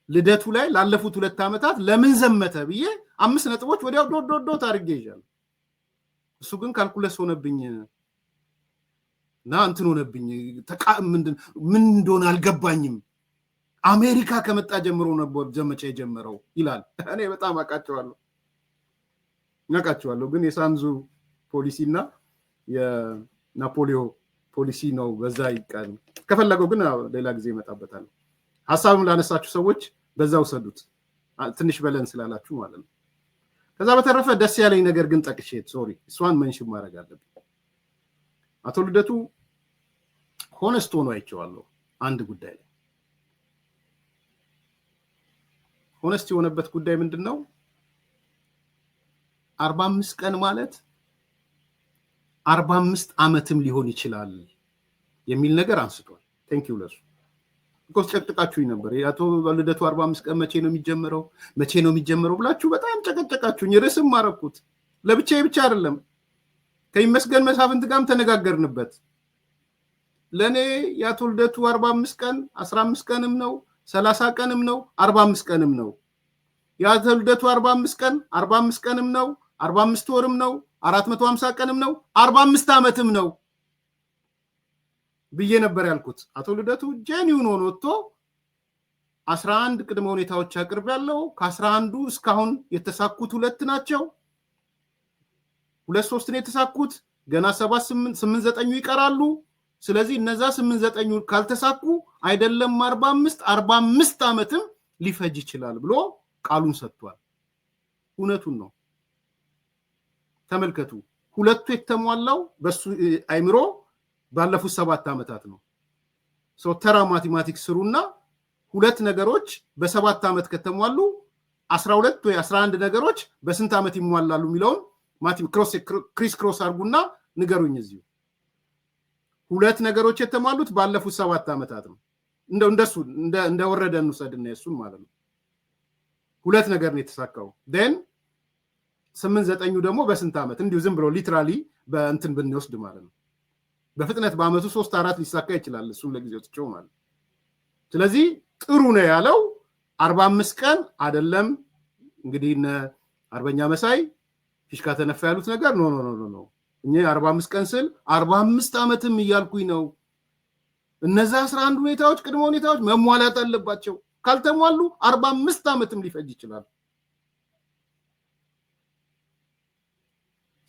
ልደቱ ላይ ላለፉት 2 ዓመታት ለምን ዘመተ ብዬ 5 ነጥቦች ወዲያው ዶት አድርጌ ይዣለሁ። እሱ ግን ካልኩለስ ሆነብኝ እና እንትን ሆነብኝ። ምን እንደሆነ አልገባኝም። አሜሪካ ከመጣ ጀምሮ ነበር ዘመቻ የጀመረው ይላል። እኔ በጣም አቃቸዋለሁ። ግን የሳንዙ ፖሊሲና የናፖሊዮ ፖሊሲ ነው። በዛ ይቃል ከፈለገው ግን ሌላ ጊዜ ይመጣበታል። ሐሳብም ላነሳችሁ ሰዎች በዛው ሰዱት ትንሽ በለን ስላላችሁ ማለት ነው። ከዛ በተረፈ ደስ ያለኝ ነገር ግን ጠቅሼ እሷን መንሽን ማድረግ አለብኝ። አቶ ልደቱ ሆነስት ሆኖ አይቼዋለሁ። አንድ ጉዳይ ላይ ሆነስት የሆነበት ጉዳይ ምንድነው? 45 ቀን ማለት 45 ዓመትም ሊሆን ይችላል የሚል ነገር አንስቷል። ቴንክ ዩ ለሱ ኮስ ጨቅጭቃችሁኝ ነበር። አቶ ልደቱ 45 ቀን መቼ ነው የሚጀምረው ብላችሁ በጣም ጨቀጨቃችሁኝ። ርዕስም ማረኩት። ለብቻዬ ብቻ አይደለም ከይመስገን መሳፍንት ጋርም ተነጋገርንበት። ለኔ የአቶ ልደቱ 45 ቀን 15 ቀንም ነው 30 ቀንም ነው 45 ቀንም ነው። የአቶ ልደቱ 45 ቀን 45 ቀንም ነው 45 ወርም ነው 450 ቀንም ነው 45 ዓመትም ነው ብዬ ነበር ያልኩት። አቶ ልደቱ ጄኒውን ሆኖ ወጥቶ 11 ቅድመ ሁኔታዎች አቅርቤያለሁ። ከ11ዱ እስካሁን የተሳኩት 2 ናቸው። 2-3 ነው የተሳኩት። ገና 7-8-9 ይቀራሉ። ስለዚህ እነዛ 8-9 ካልተሳኩ አይደለም 45 ዓመትም ሊፈጅ ይችላል ብሎ ቃሉን ሰጥቷል። እውነቱን ነው። ተመልከቱ። ሁለቱ የተሟላው በሱ አይምሮ ባለፉት 7 ዓመታት ነው። ተራ ማቴማቲክስ ስሩና 2 ነገሮች በ7 ዓመት ከተሟሉ 12 ወይ 11 ነገሮች በስንት ዓመት ይሟላሉ የሚለውን ክሪስ ክሮስ አርጉና ንገሩኝ። እዚሁ 2 ነገሮች የተሟሉት ባለፉት 7 ዓመታት ነው። እንደሱ እንደወረደ እንውሰድና እሱን ማለት ነው። 2 ነገር ነው የተሳካው። then 8-9 ደግሞ በስንት ዓመት እንዲሁ ዝም ብሎ ሊትራሊ በእንትን ብንወስድ ማለት ነው። በፍጥነት በአመቱ 3-4 ሊሳካ ይችላል። እሱን ለጊዜው ትቼው ማለት። ስለዚህ ጥሩ ነው ያለው 45 ቀን አይደለም። እንግዲህ እነ አርበኛ መሳይ ፊሽካ ተነፋ ያሉት ነገር ኖ እኛ 45 ቀን ስል 45 ዓመትም እያልኩኝ ነው። እነዛ 11 ሁኔታዎች ቅድመ ሁኔታዎች መሟላት አለባቸው። ካልተሟሉ 45 ዓመትም ሊፈጅ ይችላል።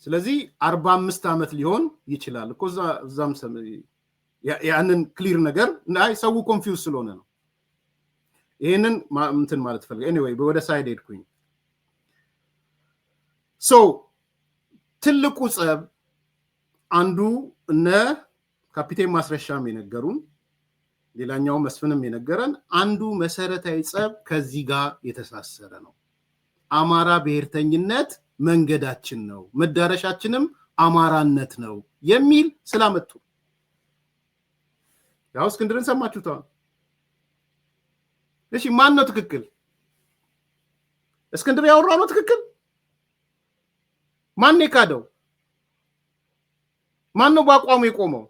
ስለዚህ 45 ዓመት ሊሆን ይችላል እኮ እዛም ያንን ክሊር ነገር አይ ሰው ኮንፊውዝ ስለሆነ ነው። ይሄንን እንትን ማለት ፈልገ ኤኒዌይ ወደ ሳይድ ሄድኩኝ። ትልቁ ጸብ አንዱ እነ ካፒቴን ማስረሻም የነገሩን ሌላኛው መስፍንም የነገረን አንዱ መሰረታዊ ጸብ ከዚህ ጋር የተሳሰረ ነው። አማራ ብሔርተኝነት መንገዳችን ነው፣ መዳረሻችንም አማራነት ነው የሚል ስላመጡ ያው እስክንድርን ሰማችሁት። እሺ ማን ነው ትክክል? እስክንድር ያወራው ነው ትክክል? ማን የካደው? ማን ነው በአቋሙ የቆመው?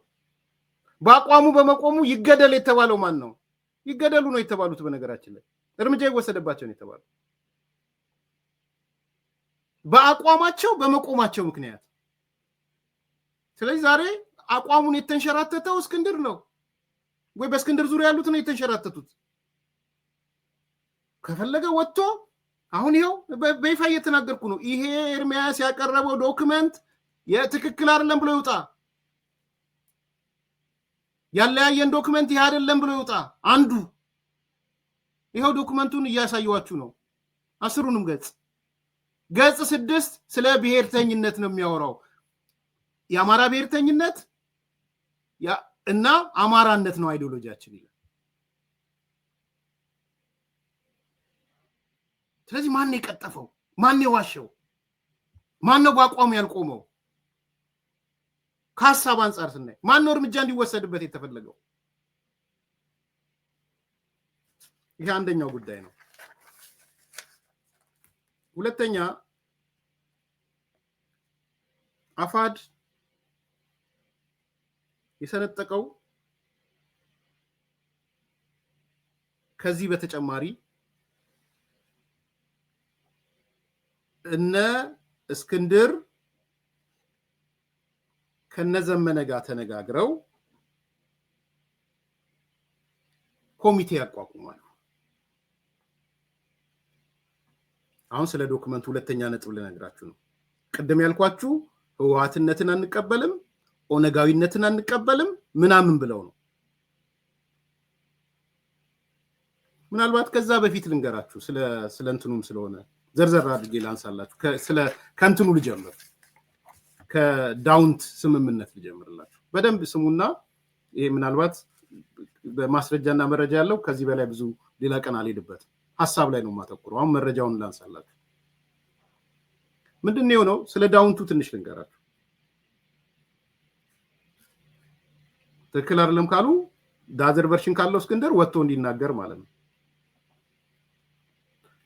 በአቋሙ በመቆሙ ይገደል የተባለው ማን ነው? ይገደሉ ነው የተባሉት። በነገራችን ላይ እርምጃ ይወሰደባቸው ነው የተባሉት በአቋማቸው በመቆማቸው ምክንያት። ስለዚህ ዛሬ አቋሙን የተንሸራተተው እስክንድር ነው ወይ በእስክንድር ዙሪያ ያሉት ነው የተንሸራተቱት። ከፈለገ ወጥቶ አሁን ይሄው በይፋ እየተናገርኩ ነው፣ ይሄ ኤርሚያስ ያቀረበው ዶክመንት የትክክል አይደለም ብሎ ይውጣ። ያለያየን ዶክመንት ይሄ አይደለም ብሎ ይውጣ። አንዱ ይሄው ዶክመንቱን እያሳየዋችሁ ነው። 10ሩንም ገጽ 6 ስለ ብሔርተኝነት ነው የሚያወራው። የአማራ ብሔርተኝነት እና አማራነት ነው አይዲዮሎጂያችን ይላል። ስለዚህ ማን ነው የቀጠፈው? ማን ነው የዋሸው? ማን ነው በአቋሙ ያልቆመው? ከሀሳብ አንጻር ስናይ ማን ነው እርምጃ እንዲወሰድበት የተፈለገው? ይሄ አንደኛው ጉዳይ ነው። ሁለተኛ አፋድ የሰነጠቀው ከዚህ በተጨማሪ እነ እስክንድር ከነዘመነ ጋር ተነጋግረው ኮሚቴ ያቋቁማሉ። አሁን ስለ ዶክመንቱ ሁለተኛ ነጥብ ልነግራችሁ ነው። ቅድም ያልኳችሁ ህወሓትነትን አንቀበልም፣ ኦነጋዊነትን አንቀበልም ምናምን ብለው ነው። ምናልባት ከዛ በፊት ልንገራችሁ ስለ እንትኑም ስለሆነ ዘርዘር አድርጌ ላንሳላችሁ። ከእንትኑ ልጀምር፣ ከዳውንት ስምምነት ልጀምርላችሁ። በደንብ ስሙና ይሄ ምናልባት በማስረጃና መረጃ ያለው ከዚህ በላይ ብዙ ሌላ ቀን አልሄድበትም። ሐሳብ ላይ ነው የማተኩረው። አሁን መረጃውን ላንሳላችሁ። ምንድነው ነው? ስለ ዳውንቱ ትንሽ ልንገራችሁ። ትክክል አይደለም ካሉ ዳዘር ቨርሽን ካለው እስክንድር ወጥቶ እንዲናገር ማለት ነው።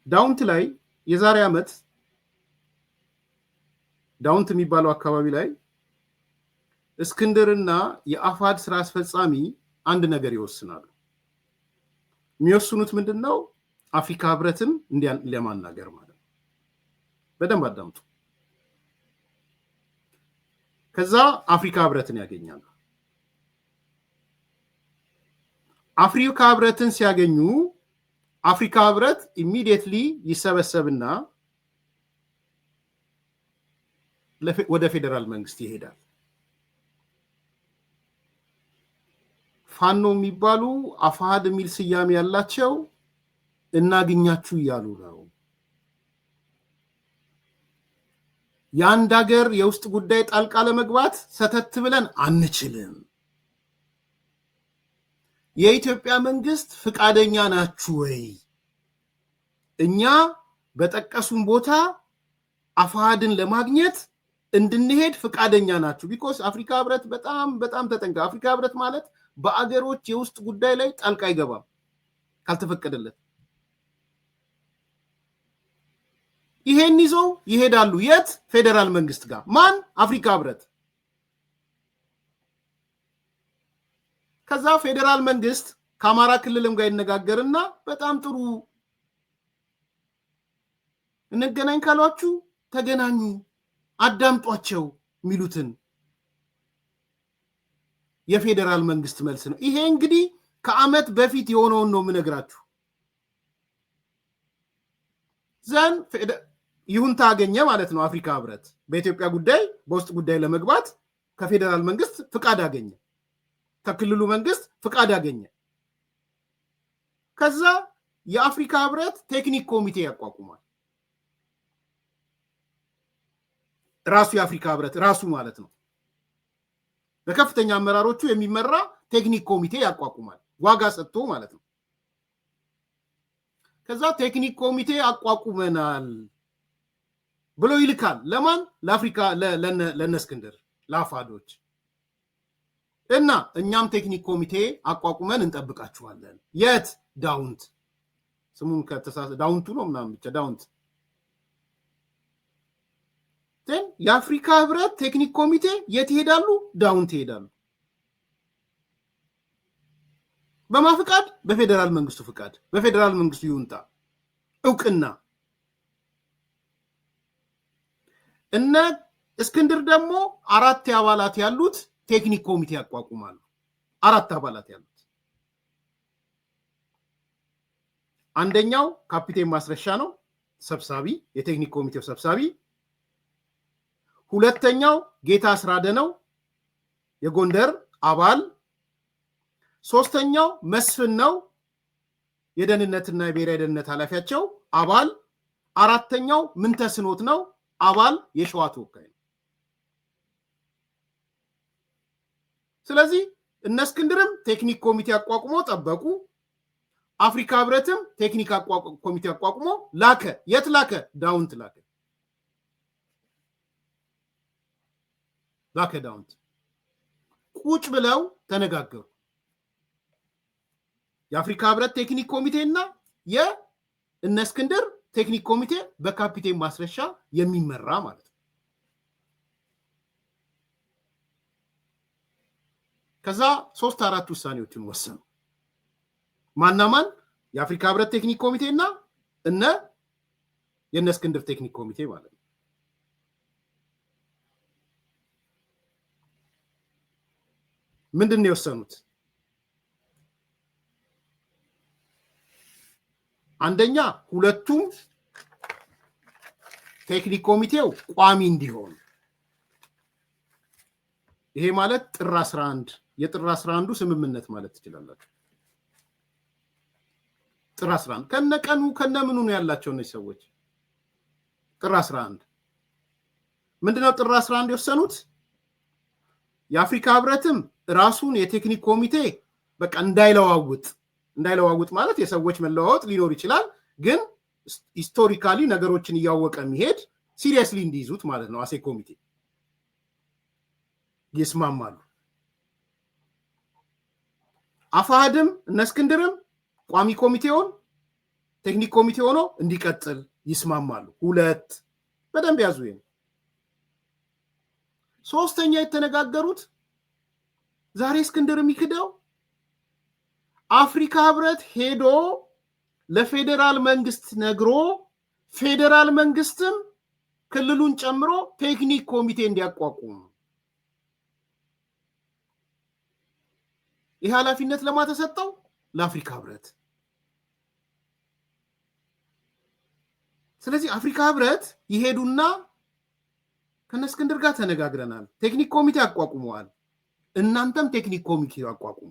ዳውንት ላይ የዛሬ ዓመት ዳውንት የሚባለው አካባቢ ላይ እስክንድርና የአፋድ ስራ አስፈጻሚ አንድ ነገር ይወስናሉ። የሚወስኑት ምንድነው? አፍሪካ ህብረትን ለማናገር ማለት ነው። በደንብ አዳምጡ። ከዛ አፍሪካ ህብረትን ያገኛሉ። አፍሪካ ህብረትን ሲያገኙ አፍሪካ ህብረት ኢሚዲየትሊ ይሰበሰብና ወደ ፌደራል መንግስት ይሄዳል። ፋኖ የሚባሉ አፋሃድ የሚል ስያሜ ያላቸው እናግኛችሁ እያሉ ነው። የአንድ ሀገር የውስጥ ጉዳይ ጣልቃ ለመግባት ሰተት ብለን አንችልም። የኢትዮጵያ መንግስት ፍቃደኛ ናችሁ ወይ? እኛ በጠቀሱን ቦታ አፋሃድን ለማግኘት እንድንሄድ ፍቃደኛ ናችሁ? ቢኮዝ አፍሪካ ህብረት በጣም ተጠንቀ። አፍሪካ ህብረት ማለት በአገሮች የውስጥ ጉዳይ ላይ ጣልቃ አይገባም ካልተፈቀደለት። ይሄን ይዘው ይሄዳሉ። የት? ፌደራል መንግስት ጋር። ማን? አፍሪካ ህብረት። ከዛ ፌደራል መንግስት ከአማራ ክልልም ጋር ይነጋገርና በጣም ጥሩ እንገናኝ ካሏችሁ ተገናኙ፣ አዳምጧቸው የሚሉትን የፌደራል መንግስት መልስ ነው። ይሄ እንግዲህ ከአመት በፊት የሆነውን ነው የምነግራችሁ። ዘን ይሁንታ አገኘ ማለት ነው አፍሪካ ህብረት በኢትዮጵያ ጉዳይ በውስጥ ጉዳይ ለመግባት ከፌደራል መንግስት ፍቃድ አገኘ፣ ከክልሉ መንግስት ፍቃድ አገኘ። ከዛ የአፍሪካ ህብረት ቴክኒክ ኮሚቴ ያቋቁማል። ራሱ የአፍሪካ ህብረት ራሱ ማለት ነው በከፍተኛ አመራሮቹ የሚመራ ቴክኒክ ኮሚቴ ያቋቁማል፣ ዋጋ ሰጥቶ ማለት ነው። ከዛ ቴክኒክ ኮሚቴ አቋቁመናል ብሎ ይልካል። ለማን? ለአፍሪካ ለነስክንድር ለአፋዶች እና እኛም ቴክኒክ ኮሚቴ አቋቁመን እንጠብቃችኋለን። የት? ዳውንት። ስሙን ዳውንቱ ነው ምናምን ብቻ ዳውንት። የአፍሪካ ህብረት ቴክኒክ ኮሚቴ የት ይሄዳሉ? ዳውንት ይሄዳሉ። በማን ፍቃድ? በፌደራል መንግስቱ ፍቃድ፣ በፌደራል መንግስቱ ይሁንታ እውቅና። እነ እስክንድር ደግሞ 4 አባላት ያሉት ቴክኒክ ኮሚቴ ያቋቁማሉ። 4 አባላት ያሉት አንደኛው ካፒቴን ማስረሻ ነው ሰብሳቢ፣ የቴክኒክ ኮሚቴው ሰብሳቢ። ሁለተኛው ጌታ አስራደ ነው የጎንደር አባል። ሶስተኛው መስፍን ነው የደህንነትና የብሔራዊ ደህንነት ኃላፊያቸው አባል። አራተኛው ምንተስኖት ነው አባል፣ የሸዋ ተወካይ ነው። ስለዚህ እነ እስክንድርም ቴክኒክ ኮሚቴ አቋቁሞ ጠበቁ። አፍሪካ ህብረትም ቴክኒክ ኮሚቴ አቋቁሞ ላከ። የት ላከ? ዳውንት ላከ። ዳውንት ቁጭ ብለው ተነጋገሩ። የአፍሪካ ህብረት ቴክኒክ ኮሚቴ እና የእነ እስክንድር ቴክኒክ ኮሚቴ በካፒቴን ማስረሻ የሚመራ ማለት ነው። ከዛ 3-4 ውሳኔዎችን ወሰኑ። ማናማን? የአፍሪካ ህብረት ቴክኒክ ኮሚቴ እና የእነ እስክንድር ቴክኒክ ኮሚቴ ማለት ነው። ምንድን ነው የወሰኑት? አንደኛ ሁለቱም ቴክኒክ ኮሚቴው ቋሚ እንዲሆን። ይሄ ማለት ጥር 11 የጥር 11ዱ ስምምነት ማለት ትችላላችሁ። ጥር 11 ከነቀኑ ከነምኑ ነው ያላቸው እነዚህ ሰዎች። ጥር 11 ምንድነው ጥር 11 የወሰኑት? የአፍሪካ ህብረትም ራሱን የቴክኒክ ኮሚቴ በቃ እንዳይለዋውጥ ማለት የሰዎች መለዋወጥ ሊኖር ይችላል፣ ግን ሂስቶሪካሊ ነገሮችን እያወቀ የሚሄድ ሲሪየስሊ እንዲይዙት ማለት ነው። አሴ ኮሚቴ ይስማማሉ። አፋሃድም እነ እስክንድርም ቋሚ ኮሚቴውን ቴክኒክ ኮሚቴ ሆኖ እንዲቀጥል ይስማማሉ። 2 በደንብ ያዙ። ይሄ ሶስተኛ የተነጋገሩት ዛሬ እስክንድር የሚክደው አፍሪካ ህብረት ሄዶ ለፌደራል መንግስት ነግሮ ፌደራል መንግስትም ክልሉን ጨምሮ ቴክኒክ ኮሚቴ እንዲያቋቁም። ይህ ኃላፊነት ለማን ተሰጠው? ለአፍሪካ ህብረት። ስለዚህ አፍሪካ ህብረት ይሄዱና ከነስክንድር ጋር ተነጋግረናል፣ ቴክኒክ ኮሚቴ አቋቁመዋል። እናንተም ቴክኒክ ኮሚቴ አቋቁሙ፣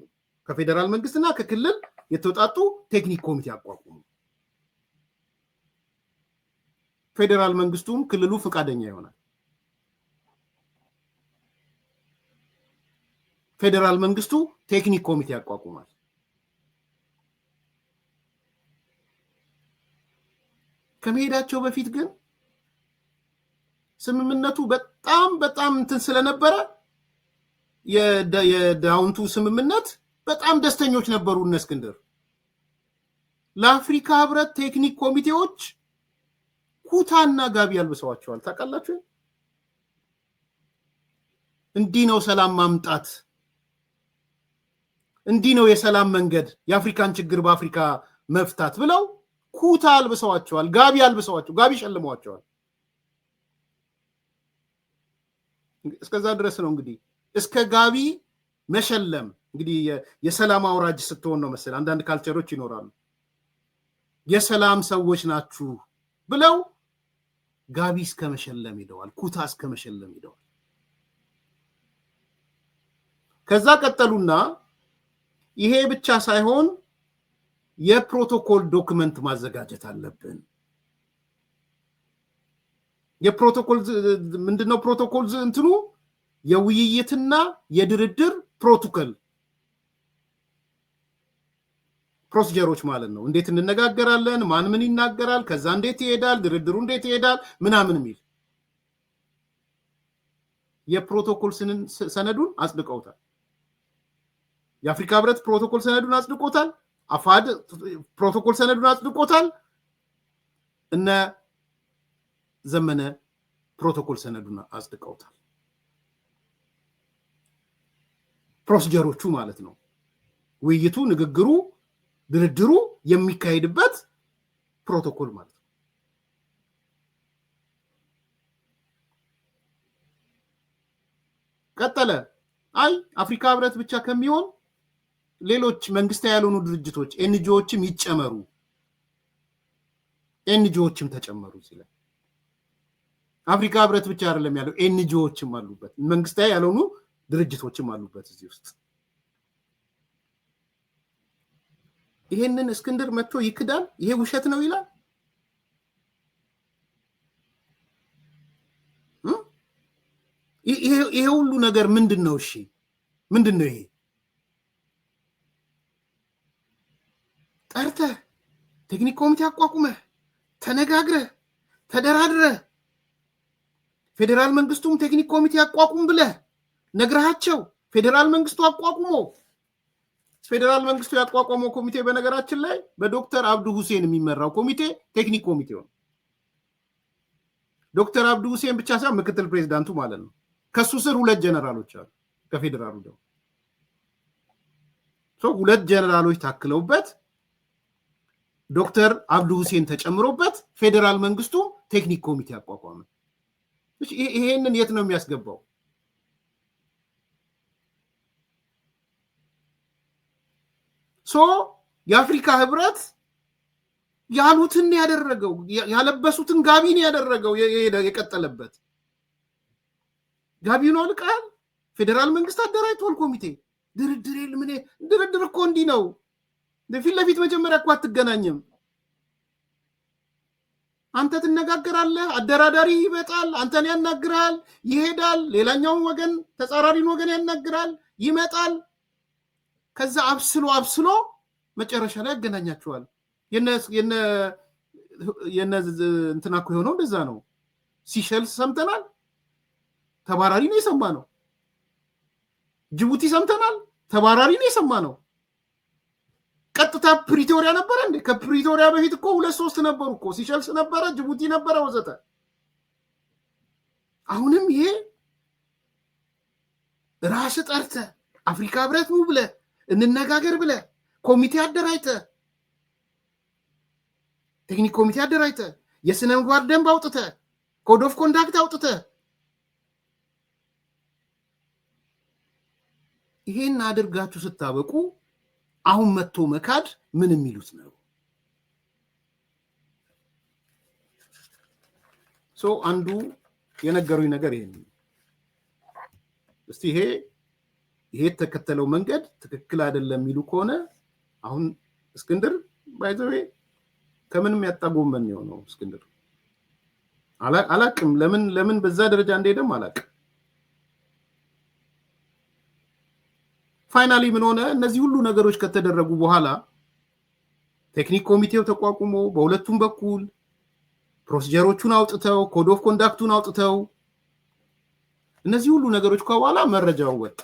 ከፌደራል መንግስትና ከክልል የተውጣጡ ቴክኒክ ኮሚቴ አቋቁሙ። ፌደራል መንግስቱም ክልሉ ፈቃደኛ ይሆናል። ፌደራል መንግስቱ ቴክኒክ ኮሚቴ ያቋቁማል። ከመሄዳቸው በፊት ግን ስምምነቱ በጣም እንትን ስለነበረ የዳውንቱ ስምምነት በጣም ደስተኞች ነበሩ እነ እስክንድር። ለአፍሪካ ህብረት ቴክኒክ ኮሚቴዎች ኩታና ጋቢ ያልብሰዋቸዋል። ታውቃላችሁ? እንዲህ ነው ሰላም ማምጣት፣ እንዲህ ነው የሰላም መንገድ፣ የአፍሪካን ችግር በአፍሪካ መፍታት ብለው ኩታ አልብሰዋቸዋል፣ ጋቢ አልብሰዋቸው፣ ጋቢ ሸልመዋቸዋል። እስከዛ ድረስ ነው እንግዲህ እስከ ጋቢ መሸለም እንግዲህ የሰላም አውራጅ ስትሆን ነው መሰል አንዳንድ ካልቸሮች ይኖራሉ። የሰላም ሰዎች ናችሁ ብለው ጋቢ እስከ መሸለም ሄደዋል፣ ኩታ እስከ መሸለም ሄደዋል። ከዛ ቀጠሉና ይሄ ብቻ ሳይሆን የፕሮቶኮል ዶክመንት ማዘጋጀት አለብን። የፕሮቶኮል ምንድነው? ፕሮቶኮል እንትኑ የውይይትና የድርድር ፕሮቶኮል ፕሮሲጀሮች ማለት ነው። እንዴት እንነጋገራለን፣ ማን ምን ይናገራል፣ ከዛ እንዴት ይሄዳል፣ ድርድሩ እንዴት ይሄዳል ምናምን የሚል የፕሮቶኮል ሰነዱን አጽድቀውታል። የአፍሪካ ህብረት ፕሮቶኮል ሰነዱን አጽድቆታል። አፋድ ፕሮቶኮል ሰነዱን አጽድቆታል። እነ ዘመነ ፕሮቶኮል ሰነዱን አጽድቀውታል። ፕሮሲጀሮቹ ማለት ነው። ውይይቱ፣ ንግግሩ፣ ድርድሩ የሚካሄድበት ፕሮቶኮል ማለት ነው። ቀጠለ። አይ አፍሪካ ህብረት ብቻ ከሚሆን ሌሎች መንግስታዊ ያልሆኑ ድርጅቶች ኤንጂኦዎችም ይጨመሩ፣ ኤንጂኦዎችም ተጨመሩ ሲል አፍሪካ ህብረት ብቻ አይደለም ያለው፣ ኤንጂኦዎችም አሉበት፣ መንግስታዊ ያልሆኑ ድርጅቶችም አሉበት እዚህ ውስጥ። ይሄንን እስክንድር መጥቶ ይክዳል፣ ይሄ ውሸት ነው ይላል። ይሄ ሁሉ ነገር ምንድነው? እሺ ምንድነው ይሄ? ጠርተህ ቴክኒክ ኮሚቴ አቋቁመህ ተነጋግረህ ተደራድረህ ፌደራል መንግስቱም ቴክኒክ ኮሚቴ አቋቁም ብለህ ነግረሃቸው ፌደራል መንግስቱ አቋቁሞ ፌደራል መንግስቱ ያቋቋመው ኮሚቴ በነገራችን ላይ በዶክተር አብዱ ሁሴን የሚመራው ኮሚቴ ቴክኒክ ኮሚቴው ነው። ዶክተር አብዱ ሁሴን ብቻ ሳይሆን ምክትል ፕሬዝዳንቱ ማለት ነው። ከሱ ስር 2 ጀነራሎች አሉ ከፌደራሉ ደግሞ ሁለት ጀነራሎች ታክለውበት ዶክተር አብዱ ሁሴን ተጨምሮበት ፌደራል መንግስቱ ቴክኒክ ኮሚቴ አቋቋመ። ይሄንን የት ነው የሚያስገባው? የአፍሪካ ህብረት ያሉትን ያደረገው፣ ያለበሱትን ጋቢን ያደረገው፣ የቀጠለበት ጋቢውን አልቃል። ፌደራል መንግስት አደራጅቷል ኮሚቴ። ድርድር እኮ እንዲህ ነው። ፊት ለፊት መጀመሪያ እኮ አትገናኝም። አንተ ትነጋገራለህ፣ አደራዳሪ ይመጣል፣ አንተን ያናግራል፣ ይሄዳል፣ ሌላኛውን ወገን ተጻራሪን ወገን ያናግራል፣ ይመጣል። ከዛ አብስሎ መጨረሻ ላይ ያገናኛቸዋል። የነ እንትና እኮ የሆነው እንደዛ ነው። ሲሸልስ ሰምተናል፣ ተባራሪ ነው የሰማ ነው። ጅቡቲ ሰምተናል፣ ተባራሪ ነው የሰማ ነው። ቀጥታ ፕሪቶሪያ ነበረ እንዴ? ከፕሪቶሪያ በፊት እኮ 2-3 ነበሩ እኮ። ሲሸልስ ነበረ፣ ጅቡቲ ነበረ፣ ወዘተ። አሁንም ይሄ ራስ ጠርተ አፍሪካ ህብረት ነው ብለ እንነጋገር ብለ ኮሚቴ አደራጅተ ቴክኒክ ኮሚቴ አደራጅተ የስነ ምግባር ደንብ አውጥተ ኮድ ኦፍ ኮንዳክት አውጥተ ይሄን አድርጋችሁ ስታበቁ አሁን መጥቶ መካድ ምን የሚሉት ነው? አንዱ የነገሩኝ ነገር ይሄን እስቲ ይሄ ተከተለው መንገድ ትክክል አይደለም የሚሉ ከሆነ አሁን እስክንድር ባይዘዌ ከምንም ያጣጎመን ነው እስክንድር አላቅም ለምን በዛ ደረጃ እንደሄደም አላቅም ፋይናሊ ምን ሆነ እነዚህ ሁሉ ነገሮች ከተደረጉ በኋላ ቴክኒክ ኮሚቴው ተቋቁሞ በሁለቱም በኩል ፕሮሲጀሮቹን አውጥተው ኮድ ኦፍ ኮንዳክቱን አውጥተው እነዚህ ሁሉ ነገሮች ከኋላ መረጃው ወጣ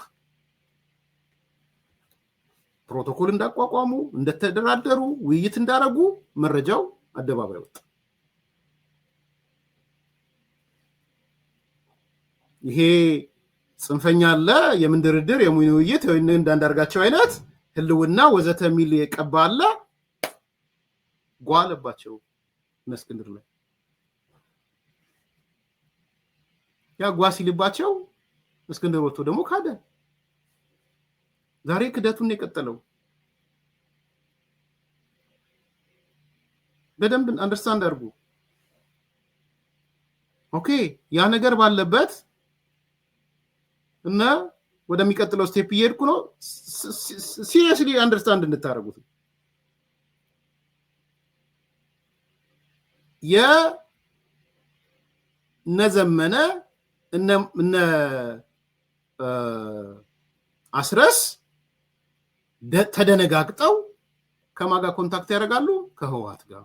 ፕሮቶኮል እንዳቋቋሙ እንደተደራደሩ ውይይት እንዳረጉ መረጃው አደባባይ ወጣ ይሄ ጽንፈኛ አለ የምንድርድር የሙይይት ወይን እንዳንዳርጋቸው አይነት ህልውና ወዘተ ሚል የቀባለ ጓለባቸው መስክንድር ላይ ያ ጓሲልባቸው እስክንድር ወጥቶ ደግሞ ካደ ዛሬ ክደቱን የቀጠለው በደንብ አንደርስታንድ አድርጉ ኦኬ ያ ነገር ባለበት እና ወደሚቀጥለው ስቴፕ እየሄድኩ ነው ሲሪየስሊ አንደርስታንድ እንድታረጉት የነዘመነ እነ አስረስ ተደነጋግጠው ከማጋ ኮንታክት ያደርጋሉ ከህዋት ጋር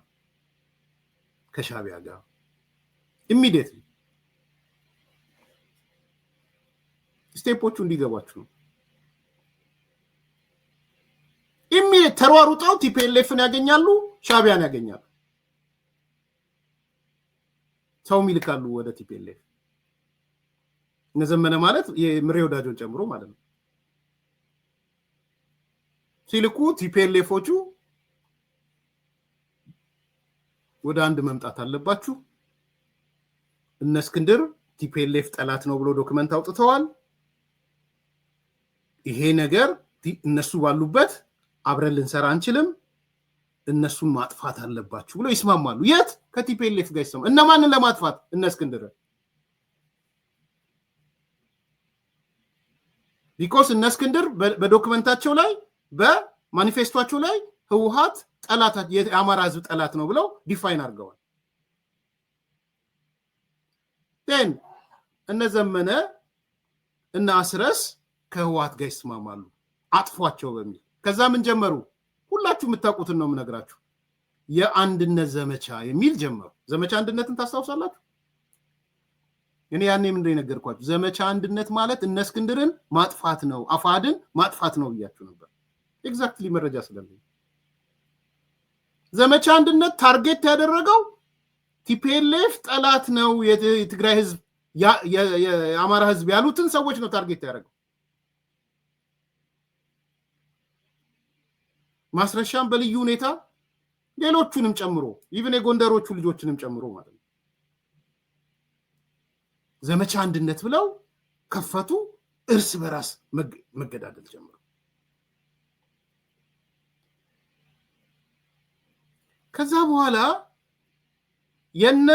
ከሻቢያ ጋር ኢሚዲየትሊ ስቴፖቹ እንዲገባችሁ ነው ኢሚዲየት ተሯሩጠው ቲፒኤልኤፍን ያገኛሉ ሻቢያን ያገኛሉ ሰው ይልካሉ ወደ ቲፒኤልኤፍ ነዘመነ ማለት የምሬ ወዳጆን ጨምሮ ማለት ነው ሲልኩ ቲፒኤልኤፎቹ ወደ አንድ መምጣት አለባችሁ እነ እስክንድር ቲፒኤልኤፍ ጠላት ነው ብሎ ዶክመንት አውጥተዋል ይሄ ነገር እነሱ ባሉበት አብረን ልንሰራ አንችልም እነሱን ማጥፋት አለባችሁ ብሎ ይስማማሉ የት ከቲፒኤልኤፍ ጋር ይስማማሉ እነማንን ለማጥፋት እነ እስክንድር ቢኮዝ እነ እስክንድር በዶክመንታቸው ላይ በማኒፌስቶቸው ላይ ህወሓት ጠላት የአማራ ህዝብ ጠላት ነው ብለው ዲፋይን አድርገዋል then እነ ዘመነ እና አስረስ ከህወሓት ጋር ይስማማሉ አጥፏቸው በሚል ከዛ ምን ጀመሩ ሁላችሁ የምታውቁትን ነው የምነግራችሁ የአንድነት ዘመቻ የሚል ጀመሩ ዘመቻ አንድነትን ታስታውሳላችሁ እኔ ያኔ ምን እንደነገርኳችሁ ዘመቻ አንድነት ማለት እነ እስክንድርን ማጥፋት ነው አፋድን ማጥፋት ነው ብያችሁ ነበር ኤግዛክትሊ መረጃ ስለዚህ ዘመቻ አንድነት ታርጌት ያደረገው ቲፒኤልኤፍ ጠላት ነው የትግራይ ህዝብ የአማራ ህዝብ ያሉትን ሰዎች ነው ታርጌት ያደረገው ማስረሻም በልዩ ሁኔታ ሌሎቹንም ጨምሮ ኢቭን የጎንደሮቹ ልጆችንም ጨምሮ ማለት ነው ዘመቻ አንድነት ብለው ከፈቱ እርስ በራስ መገዳደል ጀመሩ ከዛ በኋላ የነ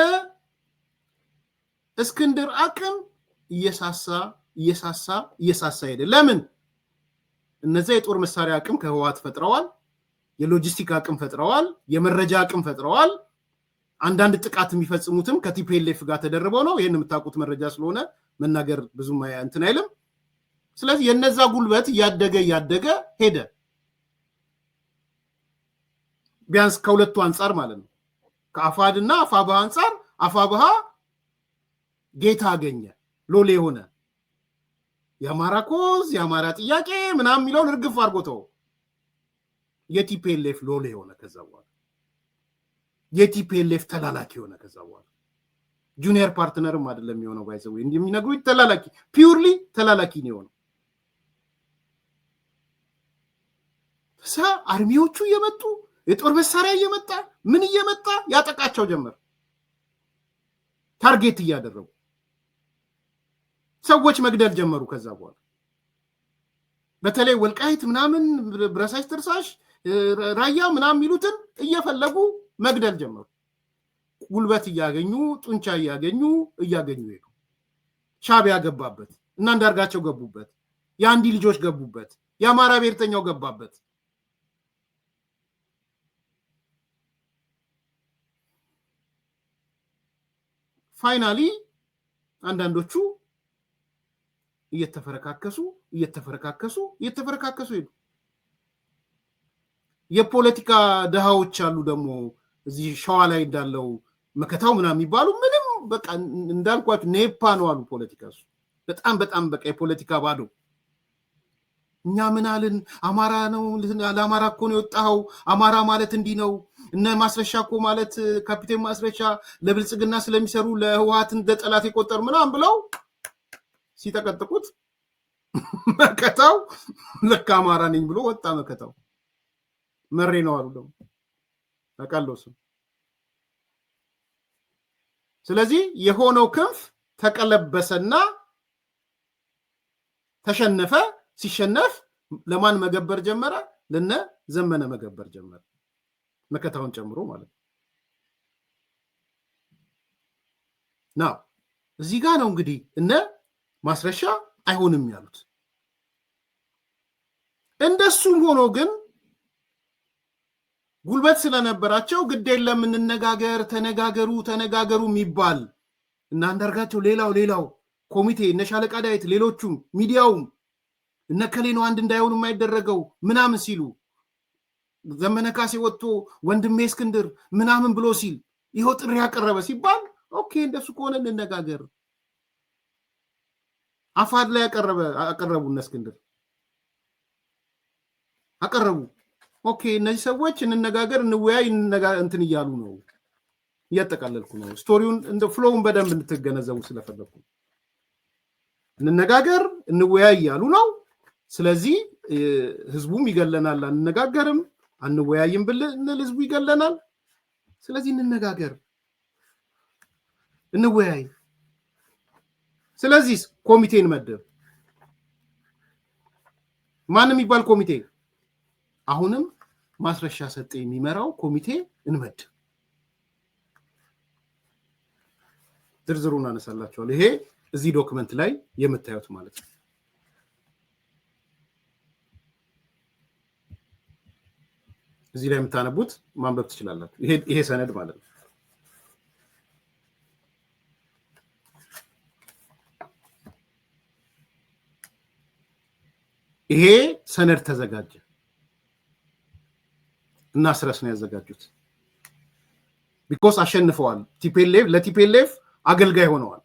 እስክንድር አቅም እየሳሳ ሄደ ለምን እነዛ የጦር መሳሪያ አቅም ከህወሓት ፈጥረዋል የሎጂስቲክ አቅም ፈጥረዋል የመረጃ አቅም ፈጥረዋል አንዳንድ ጥቃት የሚፈጽሙትም ከቲፒኤልኤፍ ጋር ተደርበው ነው ይሄን የምታውቁት መረጃ ስለሆነ መናገር ብዙም እንትን አይልም ስለዚህ የነዛ ጉልበት ያደገ ሄደ ቢያንስ ከሁለቱ አንፃር ማለት ነው ከአፋድና አፋብሃ አንፃር አፋብሃ ጌታ አገኘ ሎሌ ሆነ የአማራ ኮዝ የአማራ ጥያቄ ምናምን የሚለውን እርግፍ አድርጎተው የቲፒኤልኤፍ ሎሌ ሆነ ከዛ በኋላ የቲፒኤልኤፍ ተላላኪ ሆነ ከዛ በኋላ ጁኒየር ፓርትነርም አይደለም የሆነው ባይዘው እንደሚነግሩት ተላላኪ ፒውርሊ ተላላኪ ነው የሆነው አርሚዎቹ እየመጡ የጦር መሳሪያ እየመጣ ምን እየመጣ ያጠቃቸው ጀመር ታርጌት እያደረጉ ሰዎች መግደል ጀመሩ ከዛ በኋላ በተለይ ወልቃይት ምናምን ብረሳሽ ትርሳሽ ራያ ምናምን ሚሉትን እየፈለጉ መግደል ጀመሩ ጉልበት እያገኙ ጡንቻ እያገኙ ሄዱ። ሻዕቢያ ገባበት እና አንዳርጋቸው ገቡበት፣ የአንዲ ልጆች ገቡበት፣ የአማራ ብሔርተኛው ገባበት። ፋይናሊ አንዳንዶቹ እየተፈረካከሱ ሄዱ። የፖለቲካ ደሃዎች አሉ ደግሞ እዚህ ሸዋ ላይ እንዳለው መከታው ምናምን የሚባሉ ምንም በቃ እንዳልኳችሁ ኔፓ ነው አሉ ፖለቲካ። እሱ በጣም በቃ የፖለቲካ ባዶ። እኛ ምን አልን? አማራ ነው ለአማራ እኮ ነው የወጣው። አማራ ማለት እንዲህ ነው። እነ ማስረሻ እኮ ማለት ካፒቴን ማስረሻ ለብልጽግና ስለሚሰሩ ለህወሓት እንደ ጠላት የቆጠሩ ምናምን ብለው ሲተቀጥቁት መከታው ለካ አማራ ነኝ ብሎ ወጣ። መከታው መሬ ነው አሉ ደግሞ አቃለሱ። ስለዚህ የሆነው ክንፍ ተቀለበሰና ተሸነፈ። ሲሸነፍ ለማን መገበር ጀመረ? ለነ ዘመነ መገበር ጀመረ፣ መከታውን ጨምሮ ማለት ነው። እዚህ ጋር ነው እንግዲህ እነ ማስረሻ አይሆንም ያሉት። እንደሱም ሆኖ ግን ጉልበት ስለነበራቸው ግድ የለም እንነጋገር፣ ተነጋገሩ የሚባል እና አንዳርጋቸው ሌላው ኮሚቴ እነ ሻለቃ ዳዊት ሌሎቹም ሚዲያውም እነ ከሌ ነው አንድ እንዳይሆኑ የማይደረገው ምናምን ሲሉ ዘመነ ካሴ ወጥቶ ወንድሜ እስክንድር ምናምን ብሎ ሲል ይኸው ጥሪ ያቀረበ ሲባል ኦኬ እንደሱ ከሆነ እንነጋገር። አፋድ ላይ አቀረቡ እነ እስክንድር አቀረቡ። ኦኬ እነዚህ ሰዎች እንነጋገር፣ እንወያይ፣ እንትን እያሉ ነው። እያጠቃለልኩ ነው ስቶሪውን እንደ ፍሎውን በደንብ እንድትገነዘቡ ስለፈለኩ። እንነጋገር፣ እንወያይ እያሉ ነው። ስለዚህ ህዝቡም ይገለናል፣ አንነጋገርም አንወያይም ብንል ህዝቡ ይገለናል። ስለዚህ እንነጋገር፣ እንወያይ። ስለዚህ ኮሚቴን መደብ። ማን የሚባል ኮሚቴ? አሁንም ማስረሻ ሰጤ የሚመራው ኮሚቴ እንመድብ። ዝርዝሩን አነሳላችኋል። ይሄ እዚህ ዶክመንት ላይ የምታዩት ማለት ነው። እዚህ ላይ የምታነቡት ማንበብ ትችላላችሁ። ይሄ ሰነድ ማለት ነው። ይሄ ሰነድ ተዘጋጀ እና አስረስ ነው ያዘጋጁት። ቢኮዝ አሸንፈዋል። ለቲፒኤልኤፍ አገልጋይ ሆነዋል።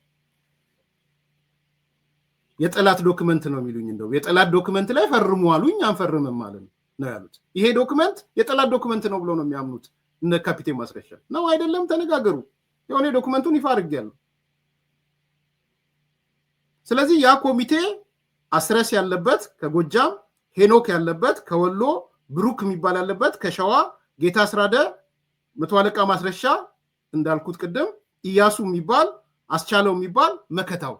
የጠላት ዶክመንት ነው የሚሉኝ። እንደው የጠላት ዶክመንት ላይ ፈርሙ አሉኝ፣ አንፈርምም ማለት ነው ያሉት። ይሄ ዶክመንት የጠላት ዶክመንት ነው ብሎ ነው የሚያምኑት እነ ካፒቴን ማስረሻ። ነው አይደለም? ተነጋገሩ። የሆነ ዶክመንቱን ይፋ አድርጌያለሁ። ስለዚህ ያ ኮሚቴ አስረስ ያለበት ከጎጃም፣ ሄኖክ ያለበት ከወሎ፣ ብሩክ የሚባል ያለበት ከሸዋ፣ ጌታ አስራደ፣ መቶ አለቃ ማስረሻ እንዳልኩት ቅድም፣ ኢያሱ የሚባል አስቻለው የሚባል መከታው፣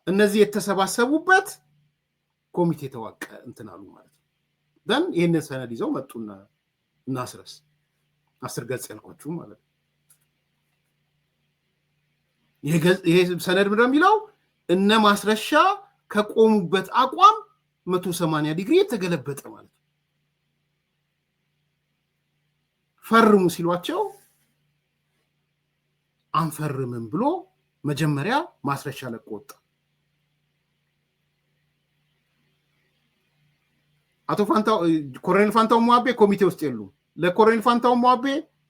እነዚህ የተሰባሰቡበት ኮሚቴ ተዋቀ እንትን አሉ ማለት ነው። ደን ይሄንን ሰነድ ይዘው መጡና እና አስረስ 10 ገጽ ያልኳችሁ ማለት ነው። ይሄ ሰነድ ምንድነው የሚለው? እነ ማስረሻ ከቆሙበት አቋም 180 ዲግሪ የተገለበጠ ማለት ነው። ፈርሙ ሲሏቸው አንፈርምም ብሎ መጀመሪያ ማስረሻ ለቆ ወጣ። አቶ ፋንታው ኮሎኔል ፋንታው ሟቤ ኮሚቴ ውስጥ የሉም። ለኮሎኔል ፋንታው ሟቤ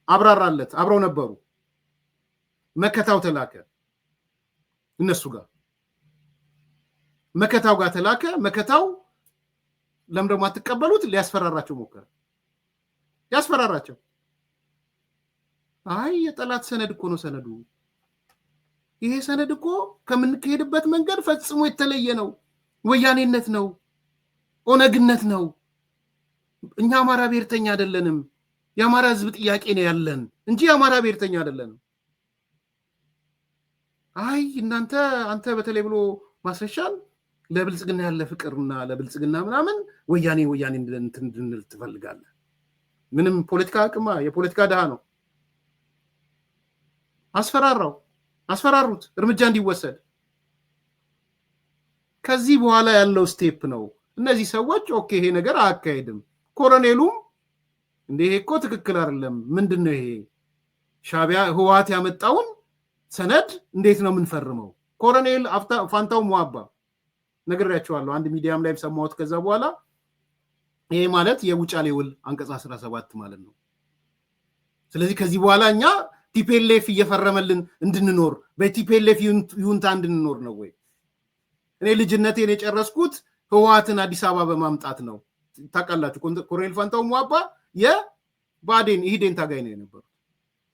አብራራለት፣ አብረው ነበሩ። መከታው ተላከ እነሱ ጋር መከታው ጋር ተላከ። መከታው ለምን ደግሞ አትቀበሉት? ሊያስፈራራቸው ሞከረ። ያስፈራራቸው አይ የጠላት ሰነድ እኮ ነው ሰነዱ። ይሄ ሰነድ እኮ ከምንከሄድበት መንገድ ፈጽሞ የተለየ ነው። ወያኔነት ነው፣ ኦነግነት ነው። እኛ አማራ ብሔርተኛ አይደለንም። የአማራ ህዝብ ጥያቄ ነው ያለን እንጂ የአማራ ብሔርተኛ አይደለንም። አይ እናንተ አንተ በተለይ ብሎ ማስረሻን ለብልጽግና ያለ ፍቅርና ለብልጽግና ምናምን ወያኔ እንድንል ትፈልጋለህ። ምንም ፖለቲካ አቅማ የፖለቲካ ድሃ ነው። አስፈራሩት እርምጃ እንዲወሰድ። ከዚህ በኋላ ያለው ስቴፕ ነው እነዚህ ሰዎች ኦኬ ይሄ ነገር አያካሄድም። ኮሎኔሉም እንዴ ይሄ እኮ ትክክል አይደለም፣ ምንድነው ይሄ ሻቢያ ህወሓት ያመጣውን ሰነድ እንዴት ነው የምንፈርመው? ኮሎኔል ፋንታው ሙአባ ነግሬያቸዋለሁ፣ አንድ ሚዲያም ላይ ሰማሁት። ከዛ በኋላ ይሄ ማለት የውጫሌ ውል አንቀጽ 17 ማለት ነው። ስለዚህ ከዚህ በኋላ እኛ ቲፒኤልኤፍ እየፈረመልን እንድንኖር በቲፒኤልኤፍ ይሁንታ እንድንኖር ነው ወይ? እኔ ልጅነቴን የጨረስኩት ህወሓትን አዲስ አበባ በማምጣት ነው። ታውቃላችሁ ኮሎኔል ፋንታው ሙአባ የባዴን ኢህዴን ታጋይ ነው የነበሩት።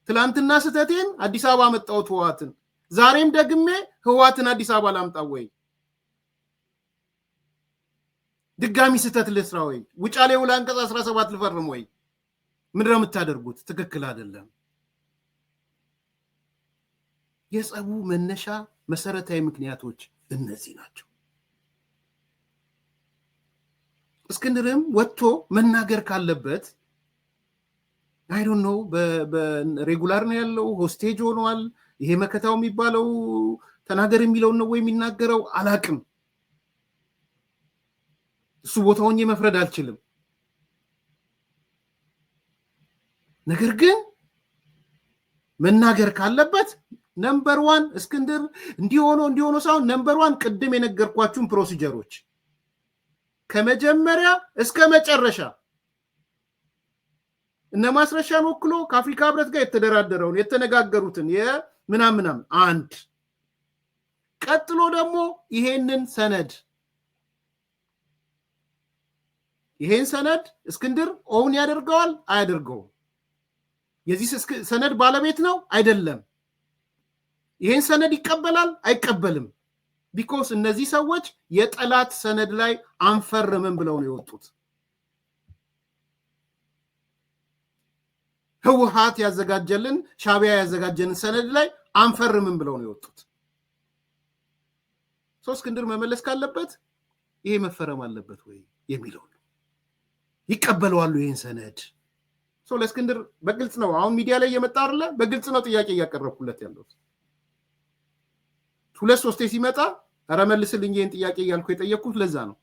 ትላንትና ስተቴን አዲስ አበባ መጣሁት ህወሓትን፣ ዛሬም ደግሜ ህወሓትን አዲስ አበባ ላምጣው ወይ? ድጋሚ ስተት ልስራ ወይ? ውጫሌ ውል አንቀጽ 17 ልፈርም ወይ? ምንድን ነው የምታደርጉት? ትክክል አይደለም። የጸቡ መነሻ መሰረታዊ ምክንያቶች እነዚህ ናቸው። እስክንድርም ወጥቶ መናገር ካለበት አይ ዶንት ኖ በሬጉላር ነው ያለው፣ ሆስቴጅ ሆኗል። ይሄ መከታው የሚባለው ተናገር የሚለው ነው ወይ የሚናገረው? አላቅም። እሱ ቦታውን መፍረድ አልችልም። ነገር ግን መናገር ካለበት ነምበር 1 እስክንድር እንዲሆኖ ሳይሆን ነምበር 1 ቅድም የነገርኳችሁን ፕሮሲጀሮች ከመጀመሪያ እስከ መጨረሻ እነ ማስረሻን ወክሎ ከአፍሪካ ህብረት ጋር የተደራደረውን የተነጋገሩትን የምናምናም አንድ ቀጥሎ ደግሞ ይሄንን ሰነድ እስክንድር ኦውን ያደርገዋል አያደርገውም? የዚህ ሰነድ ባለቤት ነው አይደለም? ይሄን ሰነድ ይቀበላል አይቀበልም? ቢኮዝ እነዚህ ሰዎች የጠላት ሰነድ ላይ አንፈርምም ብለው ነው የወጡት። ህወሓት ያዘጋጀልን ሻቢያ ያዘጋጀልን ሰነድ ላይ አንፈርምም ብለው ነው የወጡት። እስክንድር መመለስ ካለበት ይሄ መፈረም አለበት ወይ የሚለው ነው። ይቀበለዋሉ ይሄን ሰነድ? ለእስክንድር በግልጽ ነው አሁን ሚዲያ ላይ እየመጣ አይደለ? በግልጽ ነው ጥያቄ እያቀረብኩለት ያለው። 2-3 ሲመጣ ኧረ መልስልኝ ይሄን ጥያቄ እያልኩ የጠየቅኩት ለዛ ነው።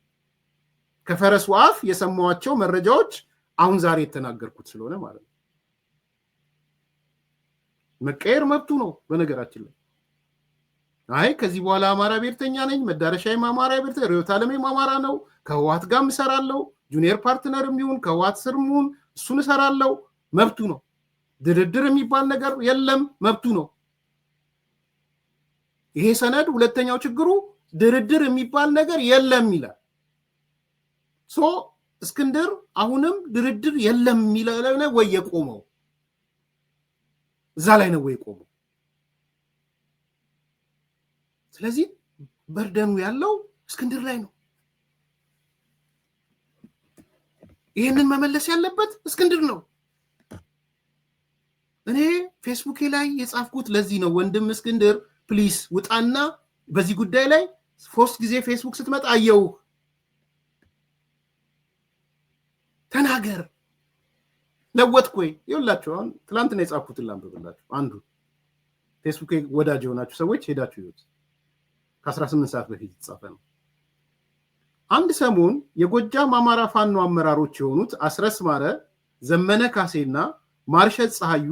ከፈረሱ አፍ የሰማዋቸው መረጃዎች አሁን ዛሬ የተናገርኩት ስለሆነ ማለት ነው። መቀየር መብቱ ነው በነገራችን ላይ። አይ ከዚህ በኋላ አማራ ብሔርተኛ ነኝ፣ መዳረሻዬም አማራ ብሔርተኛ፣ ርዕዮተ ዓለሜም አማራ ነው፣ ከህወሓት ጋር እሰራለሁ፣ ጁኒየር ፓርትነርም ይሁን ከህወሓት ስር ይሁን እሱን እሰራለሁ፣ መብቱ ነው። ድርድር የሚባል ነገር የለም፣ መብቱ ነው። ይሄ ሰነድ ሁለተኛው ችግሩ ድርድር የሚባል ነገር የለም ይላል። እስክንድር አሁንም ድርድር የለም የሚለው ነው ወይ የቆመው? እዛ ላይ ነው ወይ የቆመው? ስለዚህ በርደኑ ያለው እስክንድር ላይ ነው። ይሄንን መመለስ ያለበት እስክንድር ነው። እኔ ፌስቡክ ላይ የጻፍኩት ለዚህ ነው። ወንድም እስክንድር ፕሊስ ውጣና በዚህ ጉዳይ ላይ 3 ጊዜ ፌስቡክ ስትመጣ አየው ተናገር ለወጥኩ ወይ ይውላችሁ። አሁን ትላንት ነው የጻፍኩትን ላንብብላችሁ። አንዱ ፌስቡክ ወዳጅ የሆናችሁ ሰዎች ሄዳችሁ ይዩት። ከ18 ሰዓት በፊት የተጻፈ ነው። አንድ ሰሞን የጎጃም አማራ ፋኖ አመራሮች የሆኑት አስረስ ማረ፣ ዘመነ ካሴና ማርሸት ፀሐዩ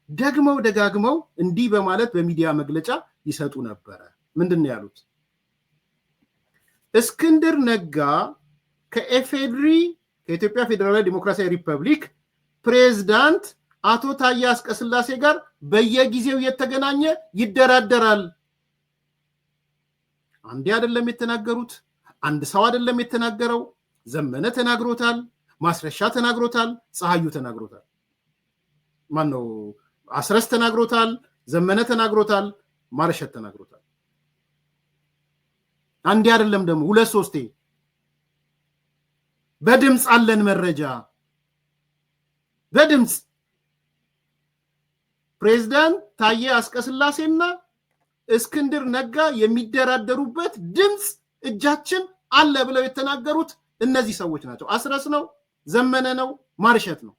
ደግመው ደጋግመው እንዲህ በማለት በሚዲያ መግለጫ ይሰጡ ነበረ። ምንድነው ያሉት? እስክንድር ነጋ ከኢትዮጵያ ፌዴራላዊ ዲሞክራሲያዊ ሪፐብሊክ ፕሬዝዳንት አቶ ታዬ አጽቀሥላሴ ጋር በየጊዜው የተገናኘ ይደራደራል። አንዴ አይደለም የተናገሩት፣ አንድ ሰው አይደለም የተናገረው። ዘመነ ተናግሮታል፣ ማስረሻ ተናግሮታል፣ ፀሐዩ ተናግሮታል። ማነው አስረስ ተናግሮታል፣ ዘመነ ተናግሮታል፣ ማርሸት ተናግሮታል። አንዴ አይደለም ደግሞ 2-3 በድምጽ አለን መረጃ። በድምጽ ፕሬዝዳንት ታዬ አጽቀሥላሴና እስክንድር ነጋ የሚደራደሩበት ድምጽ እጃችን አለ ብለው የተናገሩት እነዚህ ሰዎች ናቸው። አስረስ ነው፣ ዘመነ ነው፣ ማርሸት ነው።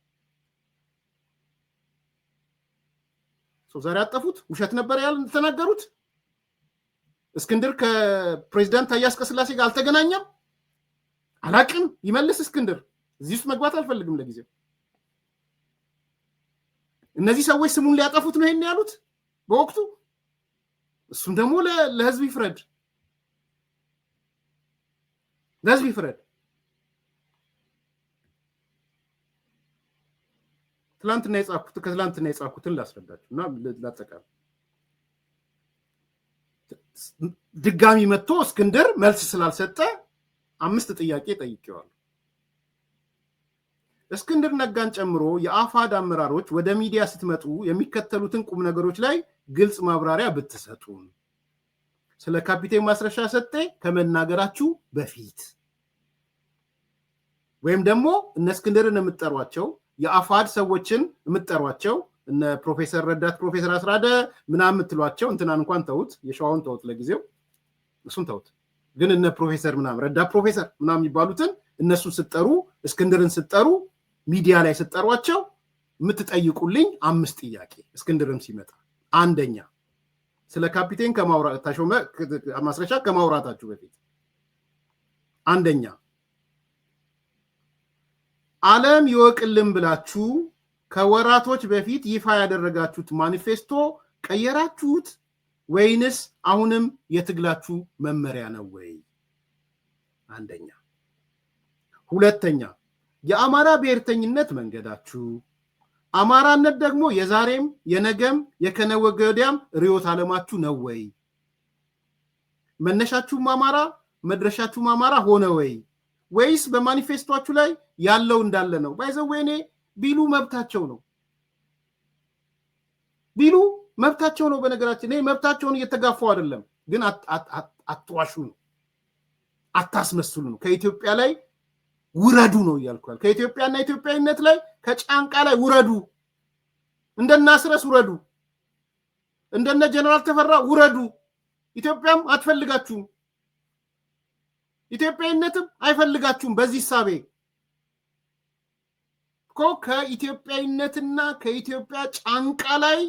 ዛሬ አጠፉት። ውሸት ነበር ተናገሩት። እስክንድር ከፕሬዝዳንት ታዬ አጽቀሥላሴ ጋር አልተገናኘም። አላቅም ይመልስ እስክንድር። እዚህ ውስጥ መግባት አልፈልግም ለጊዜው። እነዚህ ሰዎች ስሙን ሊያጠፉት ነው ይሄን ያሉት በወቅቱ። እሱም ደግሞ ለህዝብ ይፍረድ፣ ለህዝብ ይፍረድ። ከትላንትና የጻፍኩትን ላስረዳችሁ እና ላጠቃል። ድጋሚ መጥቶ እስክንድር መልስ ስላልሰጠ 5 ጥያቄ ጠይቄዋለሁ። እስክንድር ነጋን ጨምሮ የአፋድ አመራሮች ወደ ሚዲያ ስትመጡ የሚከተሉትን ቁም ነገሮች ላይ ግልጽ ማብራሪያ ብትሰጡን። ስለ ካፒቴን ማስረሻ ሰጤ ከመናገራችሁ በፊት ወይም ደግሞ እነ እስክንድርን የምትጠሯቸው የአፋድ ሰዎችን የምትጠሯቸው እነ ፕሮፌሰር ረዳት ፕሮፌሰር አስራደ ምናምን የምትሏቸው እንትናን እንኳን ተውት፣ የሸዋውን ተውት፣ ለጊዜው እሱን ተውት። ግን እነ ፕሮፌሰር ምናምን ረዳት ፕሮፌሰር ምናምን የሚባሉትን እነሱን ስትጠሩ፣ እስክንድርን ስትጠሩ፣ ሚዲያ ላይ ስትጠሯቸው የምትጠይቁልኝ 5 ጥያቄ እስክንድርም ሲመጣ። አንደኛ ስለ ካፒቴን ተሾመ ማስረሻ ከማውራታችሁ በፊት አንደኛ ዓለም ይወቅልን ብላችሁ ከወራቶች በፊት ይፋ ያደረጋችሁት ማኒፌስቶ ቀየራችሁት ወይንስ አሁንም የትግላችሁ መመሪያ ነው ወይ? አንደኛ። ሁለተኛ የአማራ ብሔርተኝነት መንገዳችሁ፣ አማራነት ደግሞ የዛሬም የነገም የከነገ ወዲያም ርዕዮተ ዓለማችሁ ነው ወይ? መነሻችሁም አማራ መድረሻችሁም አማራ ሆነ ወይ? ወይስ በማኒፌስቶአችሁ ላይ ያለው እንዳለ ነው? ባይዘወኔ ቢሉ መብታቸው ነው፣ ቢሉ መብታቸው ነው። በነገራችን ላይ መብታቸውን እየተጋፋው አይደለም፣ ግን አትዋሹ ነው፣ አታስመስሉ ነው። ከኢትዮጵያ ላይ ውረዱ ነው እያልኳል። ከኢትዮጵያና ኢትዮጵያዊነት ላይ ከጫንቃ ላይ ውረዱ። እንደነ አስረስ ውረዱ፣ እንደነ ጀነራል ተፈራ ውረዱ። ኢትዮጵያም አትፈልጋችሁም፣ ኢትዮጵያዊነትም አይፈልጋችሁም። በዚህ ሳቤ ከኢትዮጵያዊነትና ከኢትዮጵያ ጫንቃ ላይ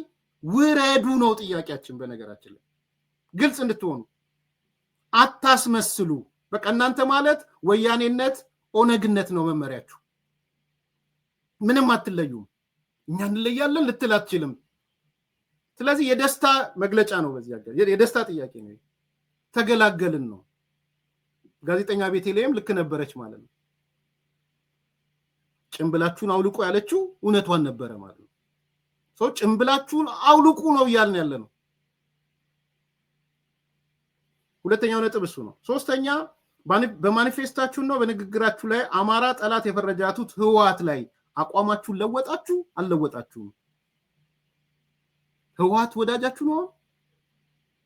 ውረዱ ነው ጥያቄያችን። በነገራችን ላይ ግልጽ እንድትሆኑ አታስመስሉ። በቃ እናንተ ማለት ወያኔነት ኦነግነት ነው መመሪያችሁ። ምንም አትለዩም። እኛ እንለያለን ልትል አትችልም። ስለዚህ የደስታ መግለጫ ነው። በዚህ ሀገር የደስታ ጥያቄ ነው። ተገላገልን ነው። ጋዜጠኛ ቤተልሔም ልክ ነበረች ማለት ነው። ጭምብላችሁን አውልቁ ያለችው እውነቷን ነበረ ማለት ነው። ሰው ጭምብላችሁን አውልቁ ነው እያልን ያለ ነው። ሁለተኛው ነጥብ እሱ ነው። ሶስተኛ በማኒፌስታችሁ ነው በንግግራችሁ ላይ አማራ ጠላት የፈረጃቱት ህወሓት ላይ አቋማችሁን ለወጣችሁ አልለወጣችሁም? ህወሓት ወዳጃችሁ ነው?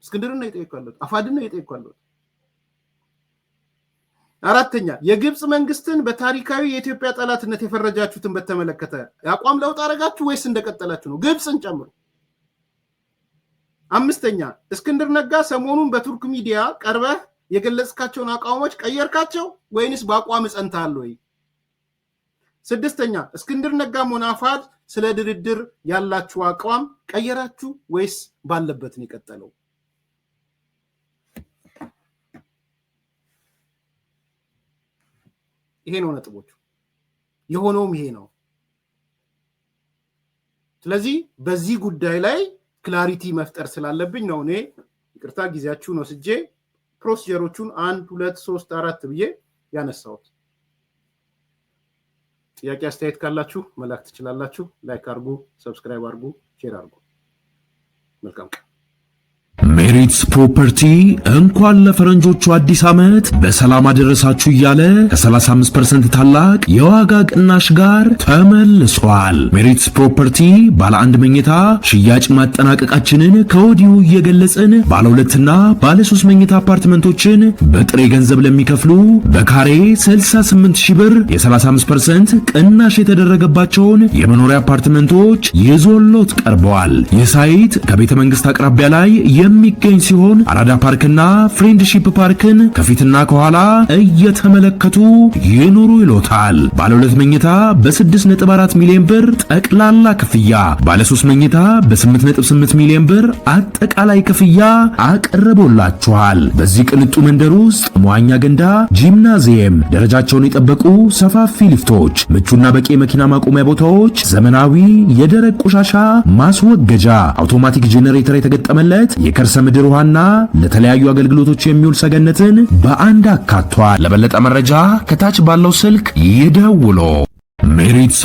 እስክንድርን ነው የጠየቅኩት፣ አፋድን ነው የጠየቅኩት። አራተኛ የግብጽ መንግስትን በታሪካዊ የኢትዮጵያ ጠላትነት የፈረጃችሁትን በተመለከተ አቋም ለውጥ አረጋችሁ ወይስ እንደቀጠላችሁ ነው? ግብጽን ጨምሮ። አምስተኛ እስክንድር ነጋ ሰሞኑን በቱርክ ሚዲያ ቀርበህ የገለጽካቸውን አቋሞች ቀየርካቸው ወይንስ በአቋም ጸንተሃል ወይ? ስድስተኛ እስክንድር ነጋም ሆነ አፋድ ስለ ድርድር ያላችሁ አቋም ቀየራችሁ ወይስ ባለበት ነው የቀጠለው? ይሄ ነው ነጥቦቹ። የሆነውም ይሄ ነው። ስለዚህ በዚህ ጉዳይ ላይ ክላሪቲ መፍጠር ስላለብኝ ነው እኔ ይቅርታ ጊዜያችሁን ወስጄ ፕሮሲጀሮቹን 1 2 3 4 ብዬ ያነሳሁት። ጥያቄ አስተያየት ካላችሁ መላክ ትችላላችሁ። ላይክ አድርጉ፣ ሰብስክራይብ አድርጉ፣ ሼር አድርጉ። መልካም ቀን። ሜሪትስ ፕሮፐርቲ እንኳን ለፈረንጆቹ አዲስ ዓመት በሰላም አደረሳችሁ እያለ ከ35% ታላቅ የዋጋ ቅናሽ ጋር ተመልሷል። ሜሪትስ ፕሮፐርቲ ባለ 1 መኝታ ሽያጭ ማጠናቀቃችንን ከወዲሁ እየገለጽን ባለ 2 እና ባለ 3 መኝታ አፓርትመንቶችን በጥሬ ገንዘብ ለሚከፍሉ በካሬ 68,000 ብር የ35% ቅናሽ የተደረገባቸውን የመኖሪያ አፓርትመንቶች ይዞሎት ቀርበዋል። ይህ ሳይት ከቤተ መንግስት አቅራቢያ ላይ የሚገኝ ሲሆን አራዳ ፓርክና ፍሬንድሺፕ ፓርክን ከፊትና ከኋላ እየተመለከቱ ይኑሩ ይሎታል። ባለ 2 መኝታ በ6.4 ሚሊዮን ብር ጠቅላላ ክፍያ፣ ባለ 3 መኝታ በ8.8 ሚሊዮን ብር አጠቃላይ ክፍያ አቀርቦላችኋል። በዚህ ቅንጡ መንደር ውስጥ መዋኛ ገንዳ፣ ጂምናዚየም፣ ደረጃቸውን የጠበቁ ሰፋፊ ሊፍቶች፣ ምቹና በቂ መኪና ማቆሚያ ቦታዎች፣ ዘመናዊ የደረቅ ቆሻሻ ማስወገጃ፣ አውቶማቲክ ጄኔሬተር የተገጠመለት የከርሰ ምድር ውሃና ለተለያዩ አገልግሎቶች የሚውል ሰገነትን በአንድ አካቷል። ለበለጠ መረጃ ከታች ባለው ስልክ ይደውሉ። ሜሪትስ